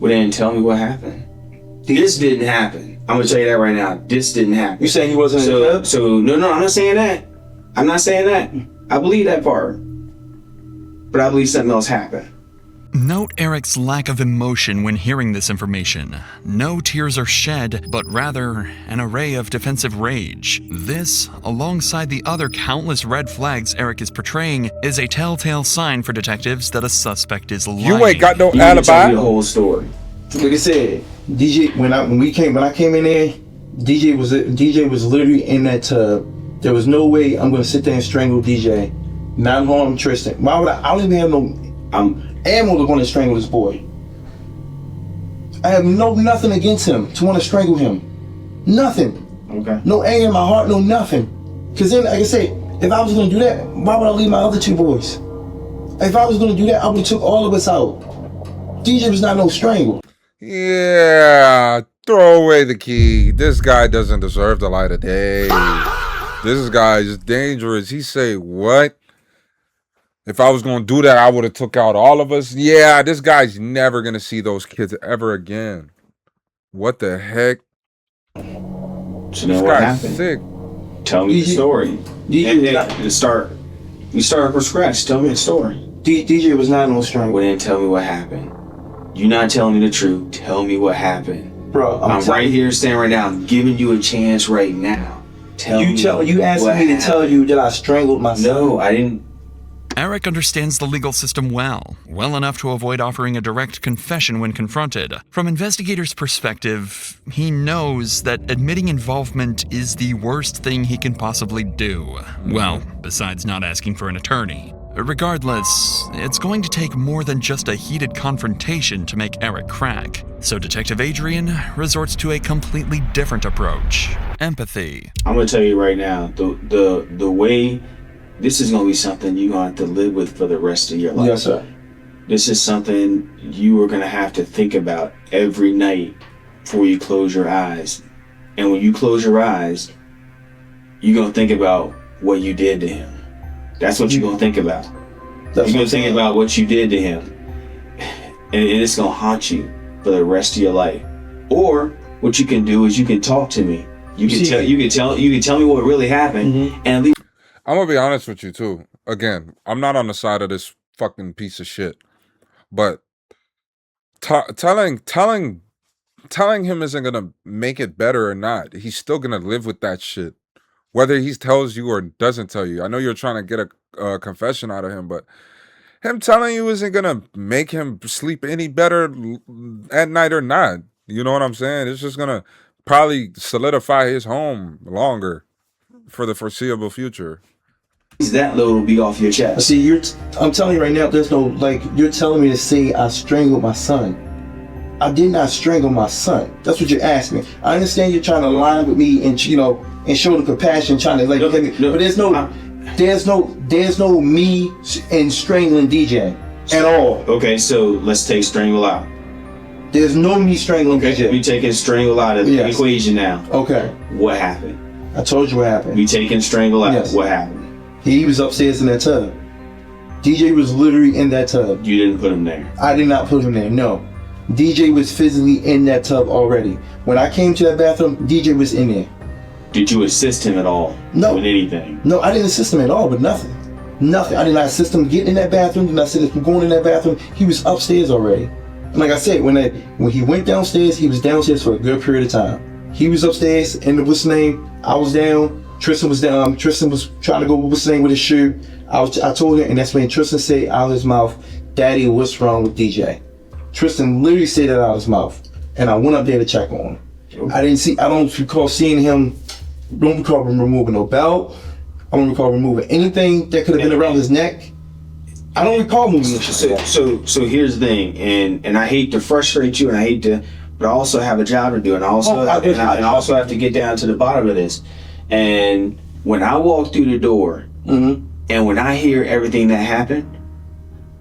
Speaker 15: Well, then tell me what happened. This didn't happen. I'm gonna tell you that right now. This didn't happen.
Speaker 16: You saying he wasn't in the club?
Speaker 15: So no, I'm not saying that. I'm not saying that. I believe that part, but I believe something else happened.
Speaker 4: Note Eric's lack of emotion when hearing this information. No tears are shed, but rather an array of defensive rage. This, alongside the other countless red flags Eric is portraying, is a telltale sign for detectives that a suspect is lying.
Speaker 1: You ain't got no
Speaker 15: You
Speaker 1: alibi.
Speaker 15: tell me the whole story.
Speaker 16: Like I said, DJ when I came in there, DJ was literally in that tub. There was no way I'm gonna sit there and strangle DJ, not harm Tristan. Why would I? I don't even have no ammo to want to strangle this boy. I have nothing against him to want to strangle him. Nothing.
Speaker 15: Okay.
Speaker 16: No anger in my heart, no nothing. Cause then, like I said, if I was gonna do that, why would I leave my other two boys? If I was gonna do that, I would have took all of us out. DJ was not no strangle.
Speaker 1: Yeah, throw away the key. This guy doesn't deserve the light of day. This guy is dangerous. He say what? If I was gonna do that, I would have took out all of us. Yeah, this guy's never gonna see those kids ever again. What the heck?
Speaker 15: So
Speaker 1: This
Speaker 15: then what
Speaker 1: guy's
Speaker 15: happened?
Speaker 1: sick.
Speaker 15: Tell me the story. You start from scratch. Tell me the story.
Speaker 16: DJ was not no strangle.
Speaker 15: Well, then tell me what happened. You're not telling me the truth. Tell me what happened.
Speaker 16: Bro,
Speaker 15: I'm right here standing right now. I'm giving you a chance right now.
Speaker 16: You asked me to tell you that I strangled myself.
Speaker 15: No, I didn't.
Speaker 4: Eric understands the legal system well enough to avoid offering a direct confession when confronted. From investigators' perspective, he knows that admitting involvement is the worst thing he can possibly do. Well, besides not asking for an attorney. Regardless, it's going to take more than just a heated confrontation to make Eric crack. So Detective Adrian resorts to a completely different approach. Empathy.
Speaker 15: I'm gonna tell you right now, the way this is gonna be something you're gonna have to live with for the rest of your life.
Speaker 16: Yes, sir.
Speaker 15: This is something you are gonna have to think about every night before you close your eyes. And when you close your eyes, you're gonna think about what you did to him. That's what you're gonna think about. You're gonna think about what you did to him, and it's gonna haunt you for the rest of your life. Or what you can do is you can talk to me. You can tell me what really happened, and at least
Speaker 1: I'm gonna be honest with you too. Again, I'm not on the side of this fucking piece of shit, but telling him isn't gonna make it better or not. He's still gonna live with that shit, whether he tells you or doesn't tell you. I know you're trying to get a confession out of him, but him telling you isn't gonna make him sleep any better at night or not. You know what I'm saying? It's just gonna probably solidify his home longer for the foreseeable future.
Speaker 15: That load will be off your chest.
Speaker 16: See, I'm telling you right now, there's no, like, you're telling me to say I strangled my son. I did not strangle my son. That's what you're asking me. I understand you're trying to lie with me and, you know, and show the compassion, trying to, like, hit me. But there's no me in strangling DJ at all.
Speaker 15: Okay, so let's take strangle out.
Speaker 16: There's no me strangling DJ.
Speaker 15: We taking strangle out of the equation now.
Speaker 16: Okay.
Speaker 15: What happened?
Speaker 16: I told you what happened.
Speaker 15: We taking strangle out.
Speaker 16: Yes.
Speaker 15: What happened?
Speaker 16: He was upstairs in that tub. DJ was literally in that tub.
Speaker 15: You didn't put him there?
Speaker 16: I did not put him there, no. DJ was physically in that tub already. When I came to that bathroom, DJ was in there.
Speaker 15: Did you assist him at all?
Speaker 16: No.
Speaker 15: With anything?
Speaker 16: No, I didn't assist him at all, but nothing. Nothing. I did not assist him getting in that bathroom. Did not assist him going in that bathroom. He was upstairs already. And like I said, when he went downstairs, he was downstairs for a good period of time. He was upstairs, and what's his name? I was down. Tristan was down. Tristan was trying to go what's his name with his shoe. I told him, and that's when Tristan said out of his mouth, "Daddy, what's wrong with DJ?" Tristan literally said that out of his mouth, and I went up there to check on him. I don't recall seeing him. Don't recall him removing no belt. I don't recall removing anything that could have been around his neck. I don't recall moving this shit.
Speaker 15: So here's the thing, and I hate to frustrate you, and I hate to, but I also have a job to do, and I also have to get down to the bottom of this. And when I walk through the door, and when I hear everything that happened,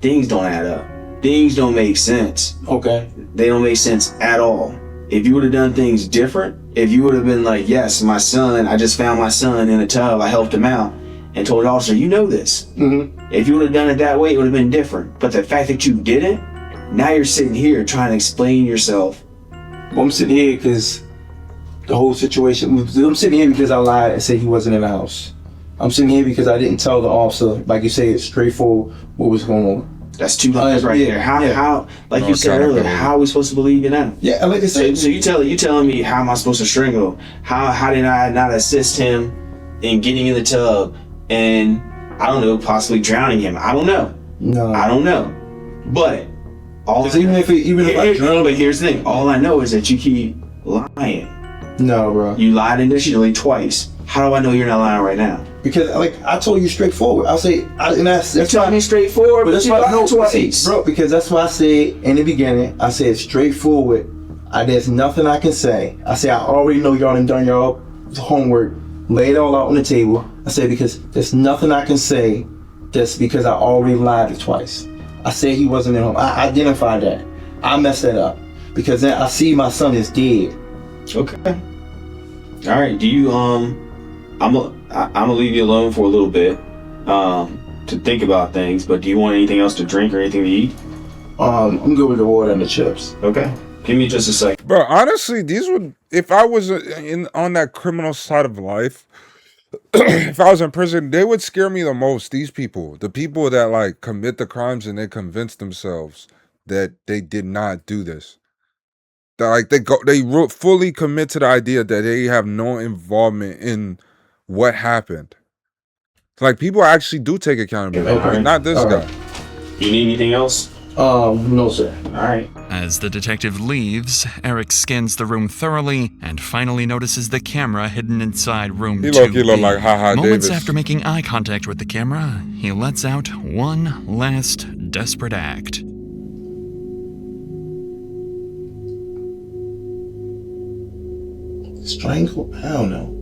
Speaker 15: things don't add up. Things don't make sense.
Speaker 16: Okay.
Speaker 15: They don't make sense at all. If you would have done things different, if you would have been like, yes, my son, I just found my son in a tub, I helped him out, and told the officer, you know this. If you would have done it that way, it would have been different. But the fact that you didn't, now you're sitting here trying to explain yourself.
Speaker 16: Well, I'm sitting here because the whole situation, I'm sitting here because I lied and said he wasn't in the house. I'm sitting here because I didn't tell the officer, like you said, straightforward what was going on.
Speaker 15: That's two lies right there. How, like you said earlier, how are we supposed to believe you now?
Speaker 16: Yeah, like I said.
Speaker 15: So you telling me how am I supposed to strangle? How did I not assist him in getting in the tub and, I don't know, possibly drowning him? I don't know.
Speaker 16: No.
Speaker 15: I don't know. But
Speaker 16: even if I drown,
Speaker 15: but here's the thing. All I know is that you keep lying.
Speaker 16: No, bro.
Speaker 15: You lied initially twice. How do I know you're not lying right now?
Speaker 16: Because, like, I told you straightforward. I'll say, that's
Speaker 15: telling me straightforward, but that's why I know twice.
Speaker 16: Bro, because that's why I said in the beginning, I said straightforward. There's nothing I can say. I say, I already know y'all done y'all homework, laid it all out on the table. I said, because there's nothing I can say just because I already lied twice. I said he wasn't at home. I identified that. I messed that up. Because then I see my son is dead.
Speaker 15: Okay. All right. Do you, I'm gonna leave you alone for a little bit to think about things, but do you want anything else to drink or anything to eat?
Speaker 16: I'm good with the water and the chips.
Speaker 15: Okay. Give me just a second.
Speaker 1: Bro, honestly, these would, if I was on that criminal side of life, if I was in prison, they would scare me the most. These people, the people that like commit the crimes and they convince themselves that they did not do this. That like they fully commit to the idea that they have no involvement in what happened. Like people actually do take accountability.
Speaker 15: Okay.
Speaker 1: Not this guy.
Speaker 15: You need anything else?
Speaker 16: No, sir.
Speaker 15: All right.
Speaker 4: As the detective leaves, Eric scans the room thoroughly and finally notices the camera hidden inside room 2B.
Speaker 1: He look like Ha-Ha
Speaker 4: Moments
Speaker 1: Davis.
Speaker 4: after making eye contact with the camera, he lets out one last desperate act.
Speaker 16: Strangle? I don't know.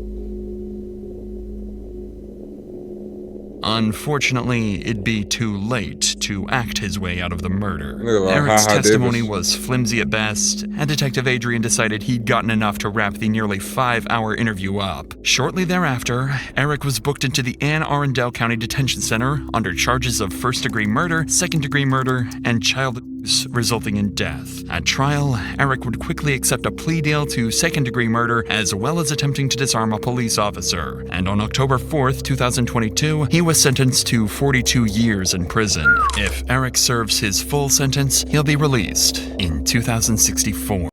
Speaker 4: Unfortunately, it'd be too late to act his way out of the murder.
Speaker 1: Look at
Speaker 4: Eric's
Speaker 1: Ha-Ha
Speaker 4: testimony
Speaker 1: Davis.
Speaker 4: was flimsy at best, and Detective Adrian decided he'd gotten enough to wrap the nearly 5-hour interview up. Shortly thereafter, Eric was booked into the Anne Arundel County Detention Center under charges of first-degree murder, second-degree murder, and child abuse resulting in death. At trial, Eric would quickly accept a plea deal to second-degree murder as well as attempting to disarm a police officer. And on October 4th, 2022, he was sentenced to 42 years in prison. If Eric serves his full sentence, he'll be released in 2064.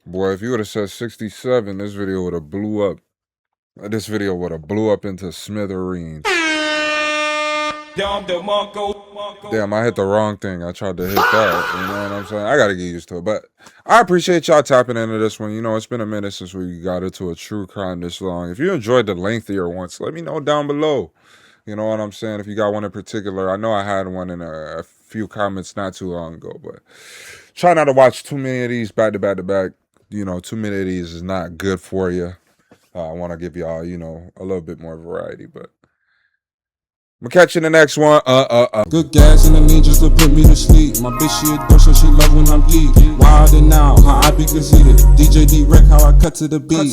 Speaker 1: Boy, if you would have said 67, this video would have blew up. This video would have blew up into smithereens. Damn, I hit the wrong thing. I tried to hit that. You know what I'm saying? I gotta get used to it. But I appreciate y'all tapping into this one. You know, it's been a minute since we got into a true crime this long. If you enjoyed the lengthier ones, let me know down below. You know what I'm saying? If you got one in particular, I know I had one in a few comments not too long ago, but try not to watch too many of these back to back to back. You know, too many of these is not good for you. I want to give y'all, you know, a little bit more variety, but I'm gonna catch you in the next one.
Speaker 6: Good gas in the knee just to put me to sleep. My bitch, she a dope, so she love when I'm geek. Wild and out, how I be conceited. DJ D-Rec, how I cut to the beat.